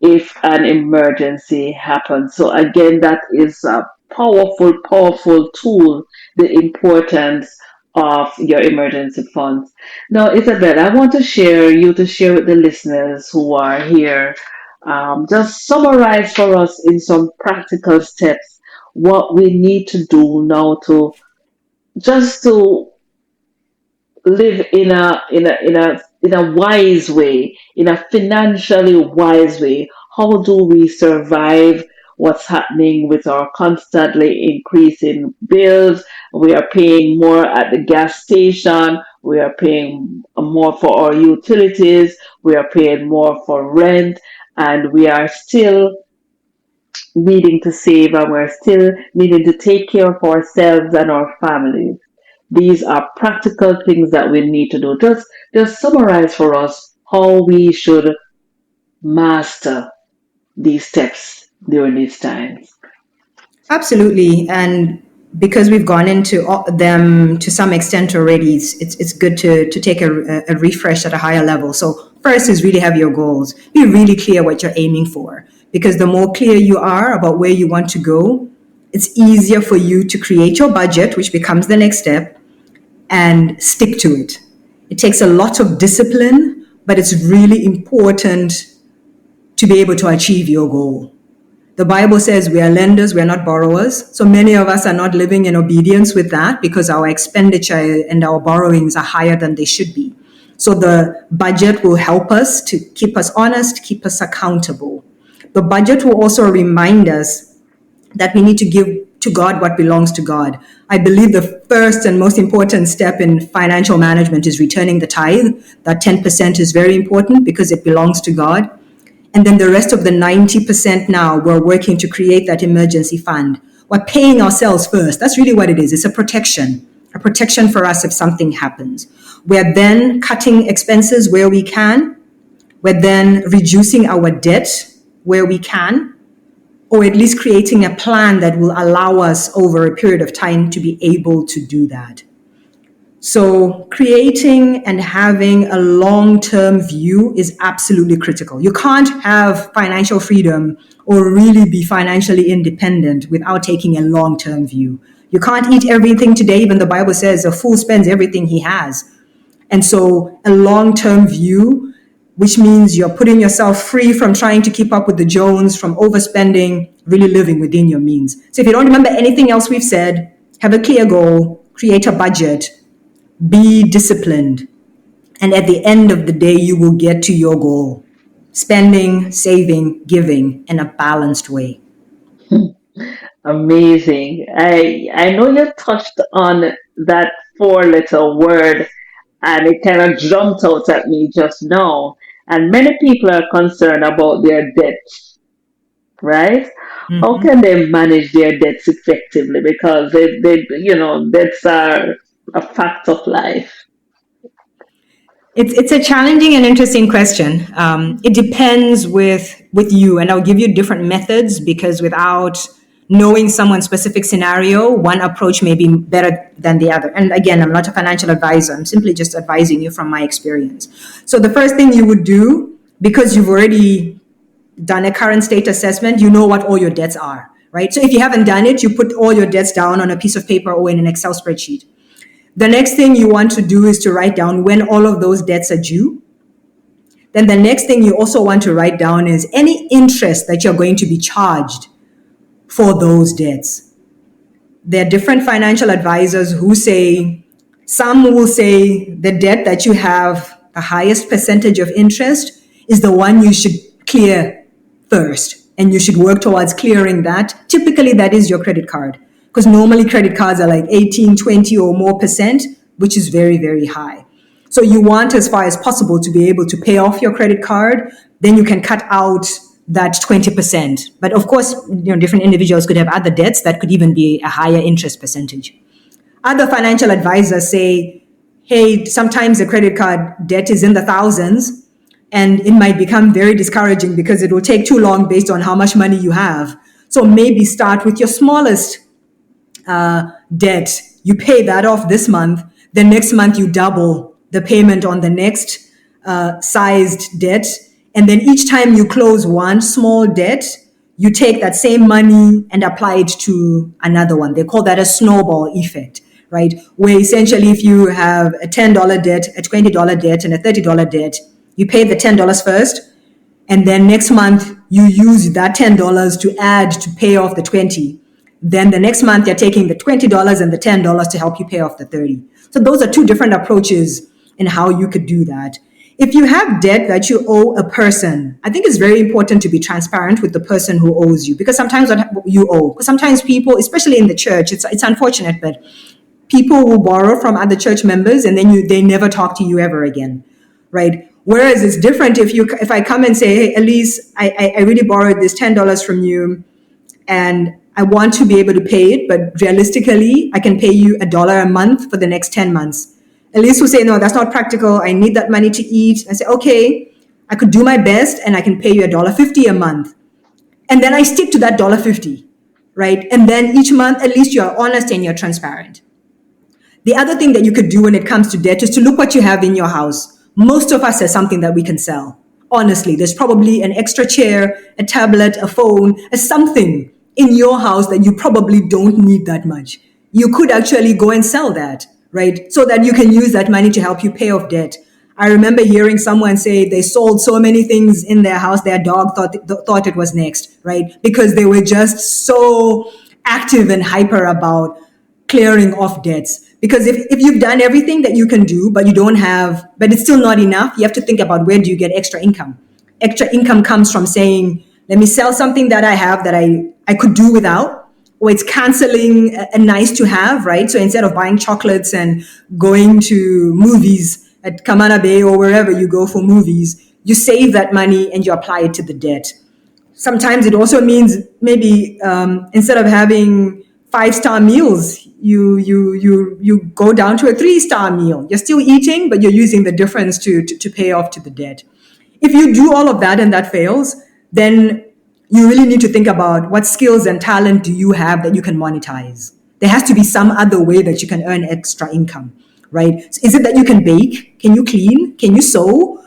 if an emergency happens. So, again, that is a powerful, powerful tool, the importance of your emergency funds. Now, Isabel, I want to share with the listeners who are here. Just summarize for us in some practical steps what we need to do now to just to live in a wise way, in a financially wise way. How do we survive what's happening with our constantly increasing bills? We are paying more at the gas station, we are paying more for our utilities, we are paying more for rent, and we are still needing to save and we're still needing to take care of ourselves and our families. These are practical things that we need to do. Just summarize for us how we should master these steps during these times. Absolutely. And because we've gone into them to some extent already, it's good to take a refresh at a higher level. So first is really have your goals. Be really clear what you're aiming for. Because the more clear you are about where you want to go, it's easier for you to create your budget, which becomes the next step, and stick to it. It takes a lot of discipline, but it's really important to be able to achieve your goal. The Bible says we are lenders, we are not borrowers. So many of us are not living in obedience with that because our expenditure and our borrowings are higher than they should be. So the budget will help us to keep us honest, keep us accountable. The budget will also remind us that we need to give to God what belongs to God. I believe the first and most important step in financial management is returning the tithe. That 10% is very important because it belongs to God. And then the rest of the 90% now, we're working to create that emergency fund. We're paying ourselves first. That's really what it is. It's a protection for us if something happens. We're then cutting expenses where we can. We're then reducing our debt where we can, or at least creating a plan that will allow us over a period of time to be able to do that. So creating and having a long-term view is absolutely critical. You can't have financial freedom or really be financially independent without taking a long-term view. You can't eat everything today. Even the Bible says a fool spends everything he has. And so a long-term view, which means you're putting yourself free from trying to keep up with the Jones, from overspending, really living within your means. So if you don't remember anything else we've said, have a clear goal, create a budget, be disciplined, and at the end of the day, you will get to your goal. Spending, saving, giving in a balanced way. Amazing. I know you touched on that four-letter word and it kind of jumped out at me just now. And many people are concerned about their debt, right? How Mhm. can they manage their debts effectively? Because debts are a fact of life. It's a challenging and interesting question. It depends with you, and I'll give you different methods because without knowing someone's specific scenario, one approach may be better than the other. And again, I'm not a financial advisor. I'm simply just advising you from my experience. So the first thing you would do, because you've already done a current state assessment, you know what all your debts are, right? So if you haven't done it, you put all your debts down on a piece of paper or in an Excel spreadsheet. The next thing you want to do is to write down when all of those debts are due. Then the next thing you also want to write down is any interest that you're going to be charged for those debts. There are different financial advisors who say, some will say the debt that you have the highest percentage of interest is the one you should clear first, and you should work towards clearing that. Typically, that is your credit card, because normally credit cards are like 18, 20 or more percent, which is very, very high. So you want as far as possible to be able to pay off your credit card, then you can cut out that 20%. But of course, different individuals could have other debts that could even be a higher interest percentage. Other financial advisors say, hey, sometimes the credit card debt is in the thousands, and it might become very discouraging because it will take too long based on how much money you have. So maybe start with your smallest debt. You pay that off this month. The next month you double the payment on the next sized debt. And then each time you close one small debt, you take that same money and apply it to another one. They call that a snowball effect, right? Where essentially if you have a $10 debt, a $20 debt, and a $30 debt, you pay the $10 first, and then next month you use that $10 to add to pay off the 20. Then the next month you're taking the $20 and the $10 to help you pay off the 30. So those are two different approaches in how you could do that. If you have debt that you owe a person, I think it's very important to be transparent with the person who owes you, because sometimes what you owe, because sometimes people, especially in the church, it's unfortunate, but people will borrow from other church members and then they never talk to you ever again, right? Whereas it's different if I come and say, hey, Elise, I really borrowed this $10 from you, and I want to be able to pay it, but realistically, I can pay you $1 a month for the next 10 months. Elise will say, no, that's not practical. I need that money to eat. I say, okay, I could do my best and I can pay you $1.50 a month. And then I stick to that $1.50, right? And then each month, at least you're honest and you're transparent. The other thing that you could do when it comes to debt is to look what you have in your house. Most of us have something that we can sell. Honestly, there's probably an extra chair, a tablet, a phone, a something in your house that you probably don't need that much. You could actually go and sell that, right? So that you can use that money to help you pay off debt. I remember hearing someone say they sold so many things in their house, their dog thought it was next, right? Because they were just so active and hyper about clearing off debts. Because if you've done everything that you can do, but you don't have, but it's still not enough, you have to think about where do you get extra income. Extra income comes from saying, let me sell something that I have that I could do without, or it's canceling a nice to have, right? So instead of buying chocolates and going to movies at Kamana Bay or wherever you go for movies, you save that money and you apply it to the debt. Sometimes it also means maybe instead of having 5-star meals, you go down to a 3-star meal. You're still eating, but you're using the difference to pay off to the debt. If you do all of that and that fails, then you really need to think about what skills and talent do you have that you can monetize. There has to be some other way that you can earn extra income, right? So is it that you can bake? Can you clean? Can you sew?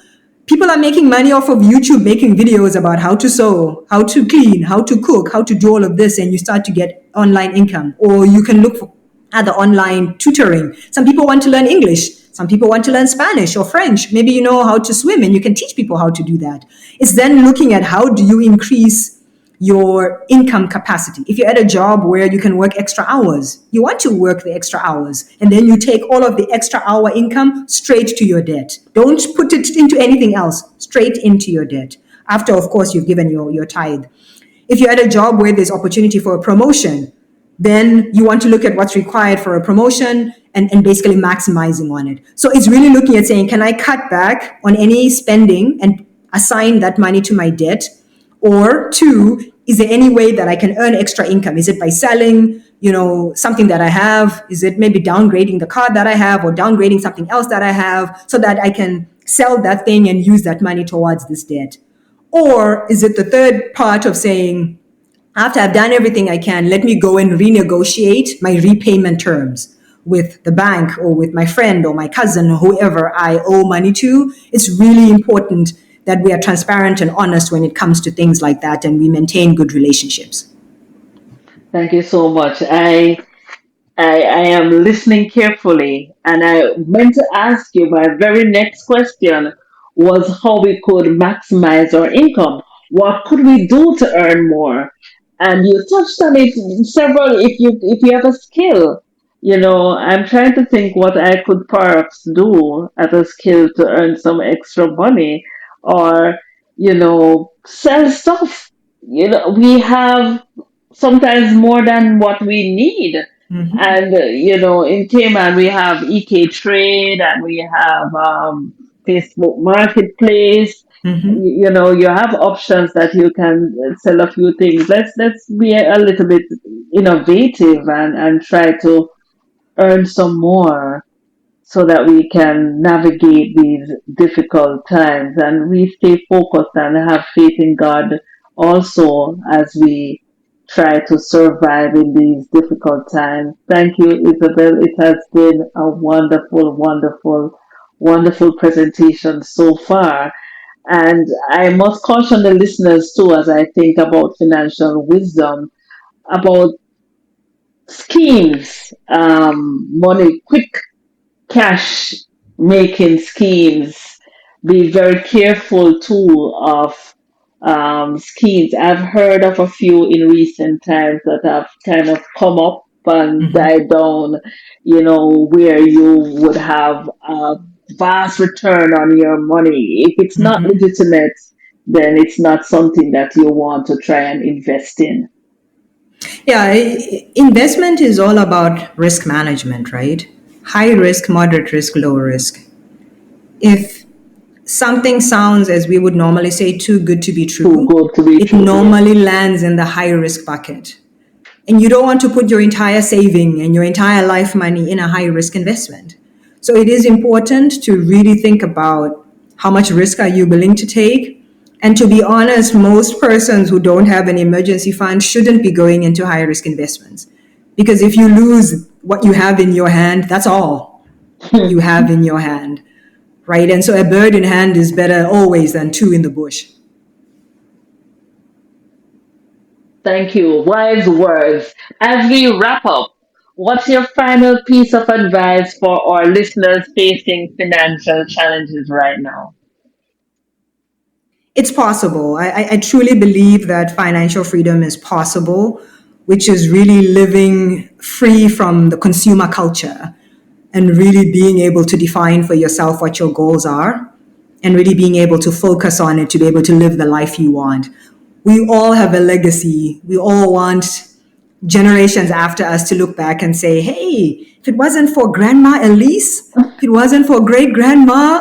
People are making money off of YouTube making videos about how to sew, how to clean, how to cook, how to do all of this, and you start to get online income. Or you can look for other online tutoring. Some people want to learn English. Some people want to learn Spanish or French. Maybe you know how to swim and you can teach people how to do that. It's then looking at how do you increase your income capacity. If you're at a job where you can work extra hours, you want to work the extra hours, and then you take all of the extra hour income straight to your debt. Don't put it into anything else, straight into your debt. After, of course, you've given your tithe. If you're at a job where there's opportunity for a promotion, then you want to look at what's required for a promotion and basically maximizing on it. So it's really looking at saying, can I cut back on any spending and assign that money to my debt? Or two, is there any way that I can earn extra income? Is it by selling, something that I have? Is it maybe downgrading the car that I have or downgrading something else that I have so that I can sell that thing and use that money towards this debt? Or is it the third part of saying, after I've done everything I can, let me go and renegotiate my repayment terms with the bank or with my friend or my cousin or whoever I owe money to? It's really important that we are transparent and honest when it comes to things like that, and we maintain good relationships. Thank you so much. I am listening carefully, and I meant to ask you my very next question was how we could maximize our income. What could we do to earn more? And you touched on it several. If you have a skill, I'm trying to think what I could perhaps do as a skill to earn some extra money, or sell stuff. We have sometimes more than what we need. Mm-hmm. And in Cayman we have EK Trade and we have Facebook Marketplace. Mm-hmm. You have options that you can sell a few things. Let's be a little bit innovative and try to earn some more so that we can navigate these difficult times, and we stay focused and have faith in God also as we try to survive in these difficult times. Thank you, Isabel. It has been a wonderful, wonderful, wonderful presentation so far. And I must caution the listeners too, as I think about financial wisdom, about schemes, money, quick cash making schemes. Be very careful too of schemes. I've heard of a few in recent times that have kind of come up and Mm-hmm. died down, where you would have a vast return on your money. If it's not Mm-hmm. legitimate, then it's not something that you want to try and invest in. Yeah, investment is all about risk management, right? High risk, moderate risk, low risk. If something sounds, as we would normally say, too good to be Too true, good to be it true. normally lands in the high risk bucket. And you don't want to put your entire saving and your entire life money in a high risk investment. So it is important to really think about how much risk are you willing to take. And to be honest, most persons who don't have an emergency fund shouldn't be going into high risk investments. Because if you lose what you have in your hand, that's all you have in your hand, right? And so a bird in hand is better always than two in the bush. Thank you. Wise words. As we wrap up, what's your final piece of advice for our listeners facing financial challenges right now? It's possible. I truly believe that financial freedom is possible, which is really living free from the consumer culture and really being able to define for yourself what your goals are and really being able to focus on it to be able to live the life you want. We all have a legacy. We all want generations after us to look back and say, hey, if it wasn't for Grandma Elise, if it wasn't for great grandma,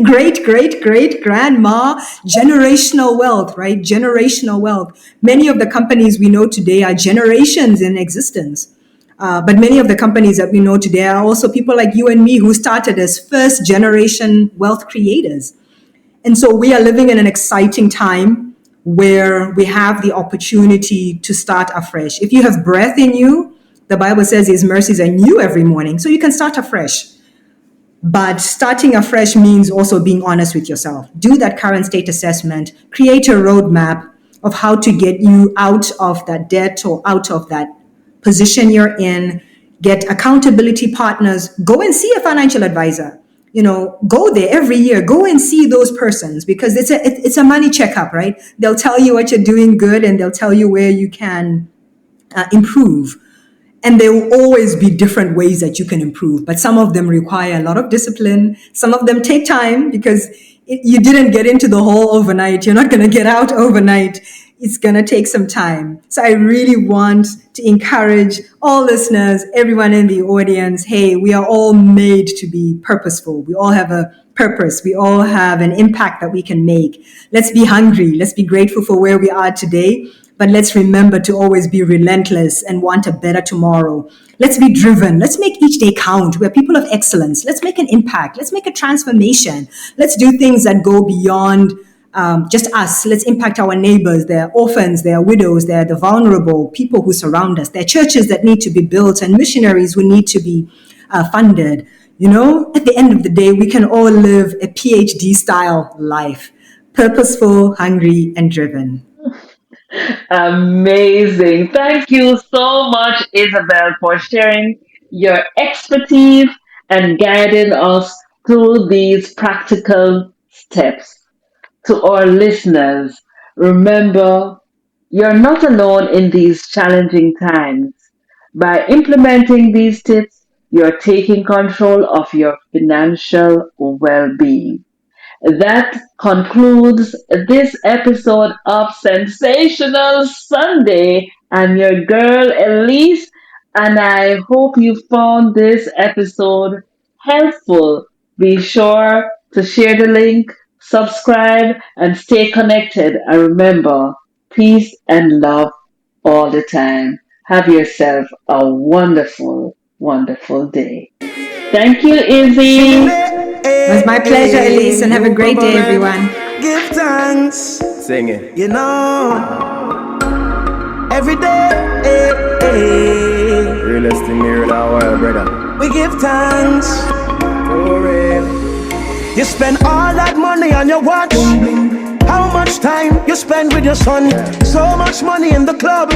great grandma, generational wealth, right? Generational wealth. Many of the companies we know today are generations in existence. But many of the companies that we know today are also people like you and me who started as first generation wealth creators. And so we are living in an exciting time where we have the opportunity to start afresh. If you have breath in you, the Bible says his mercies are new every morning. So you can start afresh. But starting afresh means also being honest with yourself. Do that current state assessment, create a roadmap of how to get you out of that debt or out of that position you're in, get accountability partners, go and see a financial advisor. Go there every year, go and see those persons because it's a money checkup, right? They'll tell you what you're doing good and they'll tell you where you can improve. And there will always be different ways that you can improve, but some of them require a lot of discipline. Some of them take time because you didn't get into the hole overnight. You're not going to get out overnight. It's going to take some time. So I really want to encourage all listeners, everyone in the audience, hey, we are all made to be purposeful. We all have a purpose. We all have an impact that we can make. Let's be hungry. Let's be grateful for where we are today. But let's remember to always be relentless and want a better tomorrow. Let's be driven. Let's make each day count. We're people of excellence. Let's make an impact. Let's make a transformation. Let's do things that go beyond just us. Let's impact our neighbors. There are orphans, there are widows, there are the vulnerable, people who surround us. There are churches that need to be built and missionaries who need to be funded. At the end of the day, we can all live a PhD style life. Purposeful, hungry, and driven. Amazing. Thank you so much, Isabel, for sharing your expertise and guiding us through these practical steps. To our listeners, remember, you're not alone in these challenging times. By implementing these tips, you're taking control of your financial well being. That concludes this episode of Sensational Sunday. I'm your girl, Elise, and I hope you found this episode helpful. Be sure to share the link, subscribe, and stay connected. And remember, peace and love all the time. Have yourself a wonderful, wonderful day. Thank you, Izzy. It was my pleasure, Elise, and have a great day, everyone. Give thanks. Sing it. Every day. Realest thing here in our world, brother. We give thanks. For real. You spend all that money on your watch. How much time you spend with your son? So much money in the club.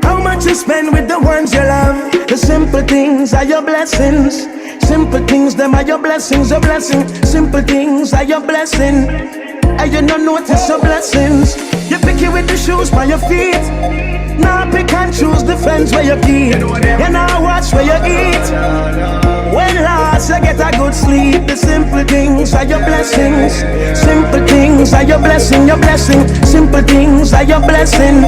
How much you spend with the ones you love? The simple things are your blessings. Simple things, them are your blessings, a blessing. Simple things are your blessing. And you don't notice your blessings. You pick it with the shoes by your feet. Now pick and choose the friends where you keep. You now watch where you eat. When last you get a good sleep. The simple things are your blessings. Simple things are your blessing, your blessing. Simple things are your blessing.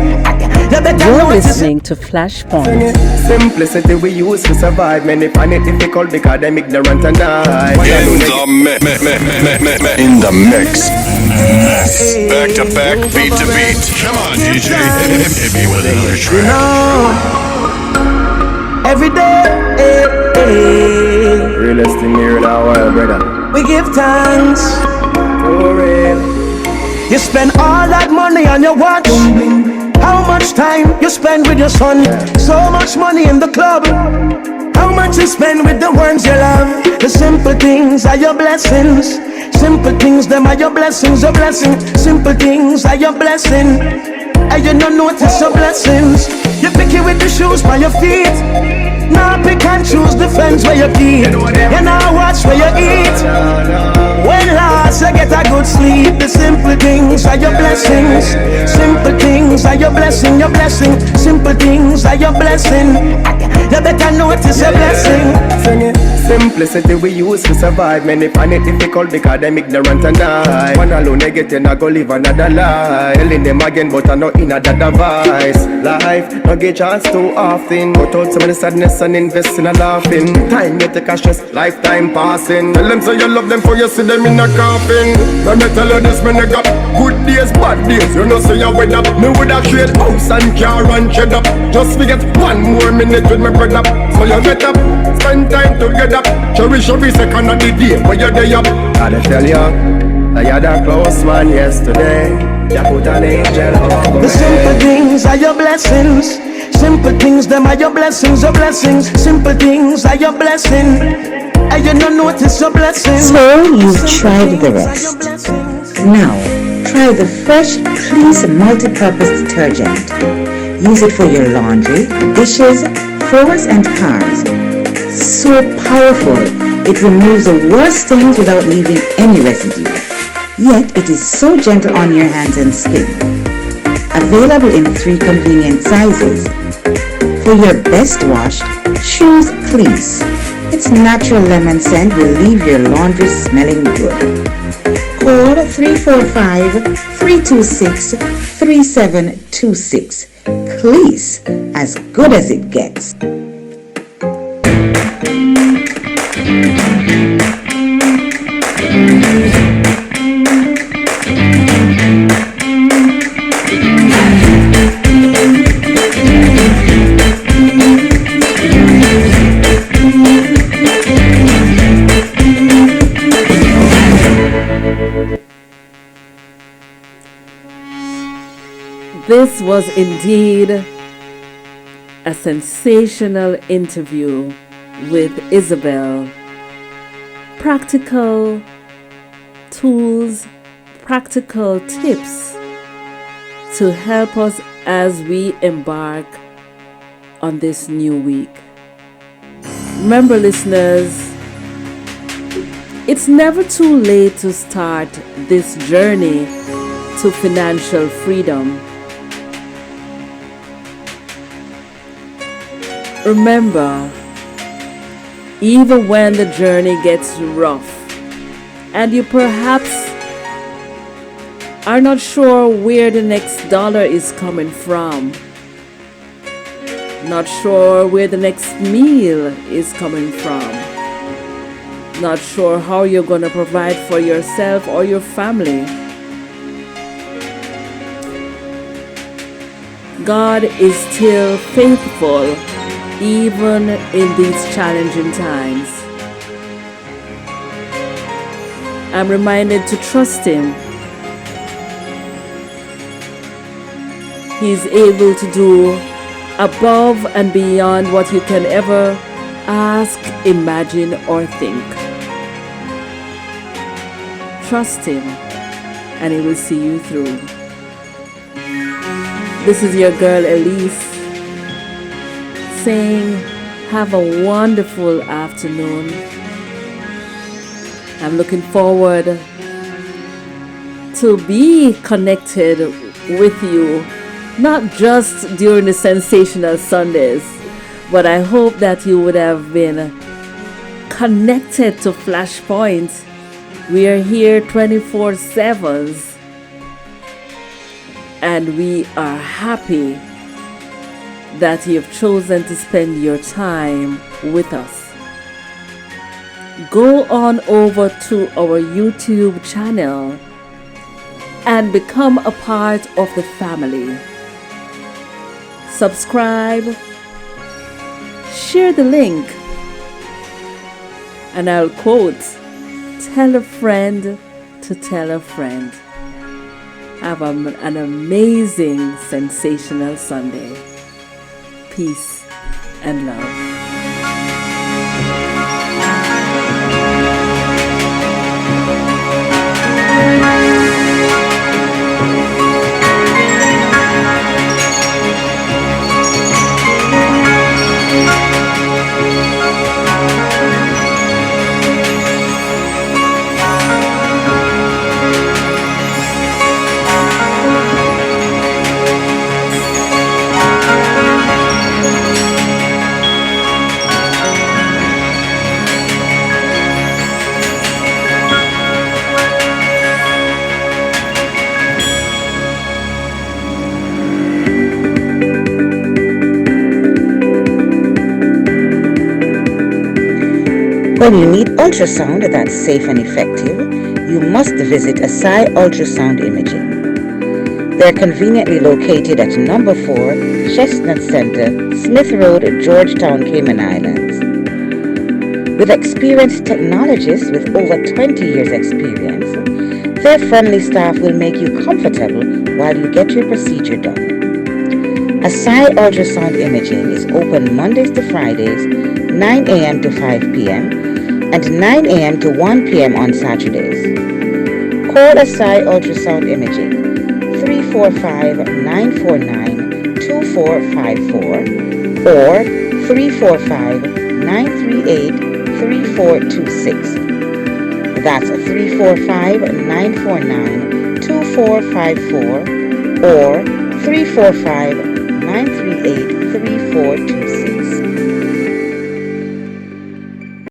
You're listening to Flashpoint. Simplicity we use to survive. Many find it difficult because they're ignorant and naive. In the mix. Back to back, beat to beat. Come on, DJ. Hit me with another track. every day. Realest thing here in our world, brother. We give thanks. For real. You spend all that money on your watch. How much time you spend with your son? So much money in the club. How much you spend with the ones you love? The simple things are your blessings. Simple things, them are your blessings, your blessing. Simple things are your blessing. And you don't notice your blessings. You pick it with the shoes by your feet. Now pick and choose the friends where you keep. You now watch where you eat. When last you get a good sleep. The simple things are your blessings. Simple things are your blessing, your blessing. Simple things are your blessing. You better notice your blessing. Sing it. Simplicity we use to survive. Many find it difficult because them ignorant and I. One alone they get in, I go live another life. Telling them again but I know in another device. Life, no get chance too often. Cut out some of the sadness and invest in a laughing. Time you take a stress, lifetime passing. Tell them say you love them for you see them in a coffin. Let me tell you this, man, I got good days, bad days. You know say you wed up. Me woulda trade house and car and shed up. Just forget one more minute with my brother. So you get up, spend time together. Cherish every second of the day when you're there up. Gotta tell you, I had a close one yesterday. You put an angel over the simple things are your blessings. Simple things, them are your blessings, your blessings. Simple things are your blessing. And you don't notice your blessings. So you've tried the rest. Now, try the fresh, Please multi-purpose detergent. Use it for your laundry, dishes, floors, and cars. So powerful, it removes the worst stains without leaving any residue. Yet it is so gentle on your hands and skin. Available in 3 convenient sizes. For your best wash, choose Please. Its natural lemon scent will leave your laundry smelling good. Call 345-326-3726. Please, as good as it gets. This was indeed a sensational interview with Isabel. Practical tools, practical tips to help us as we embark on this new week. Remember, listeners, it's never too late to start this journey to financial freedom. Remember, even when the journey gets rough and you perhaps are not sure where the next dollar is coming from, not sure where the next meal is coming from, not sure how you're going to provide for yourself or your family, God is still faithful even in these challenging times. I'm reminded to trust Him. He's able to do above and beyond what you can ever ask, imagine, or think. Trust Him, and He will see you through. This is your girl Elise saying, have a wonderful afternoon. I'm looking forward to be connected with you, not just during the Sensational Sundays, but I hope that you would have been connected to Flashpoint. We are here 24/7, and we are happy that you've chosen to spend your time with us. Go on over to our YouTube channel and become a part of the family. Subscribe, share the link. And I'll quote, tell a friend to tell a friend. Have an amazing, sensational Sunday. Peace and love. When you need ultrasound that's safe and effective, you must visit Asai Ultrasound Imaging. They're conveniently located at number 4 Chestnut Center, Smith Road, Georgetown, Cayman Islands. With experienced technologists with over 20 years experience, their friendly staff will make you comfortable while you get your procedure done. Asai Ultrasound Imaging is open Mondays to Fridays, 9 a.m. to 5 p.m. and 9 a.m. to 1 p.m. on Saturdays. Call Asai Ultrasound Imaging 345-949-2454 or 345-938-3426. That's 345-949-2454 or 345-938-3426.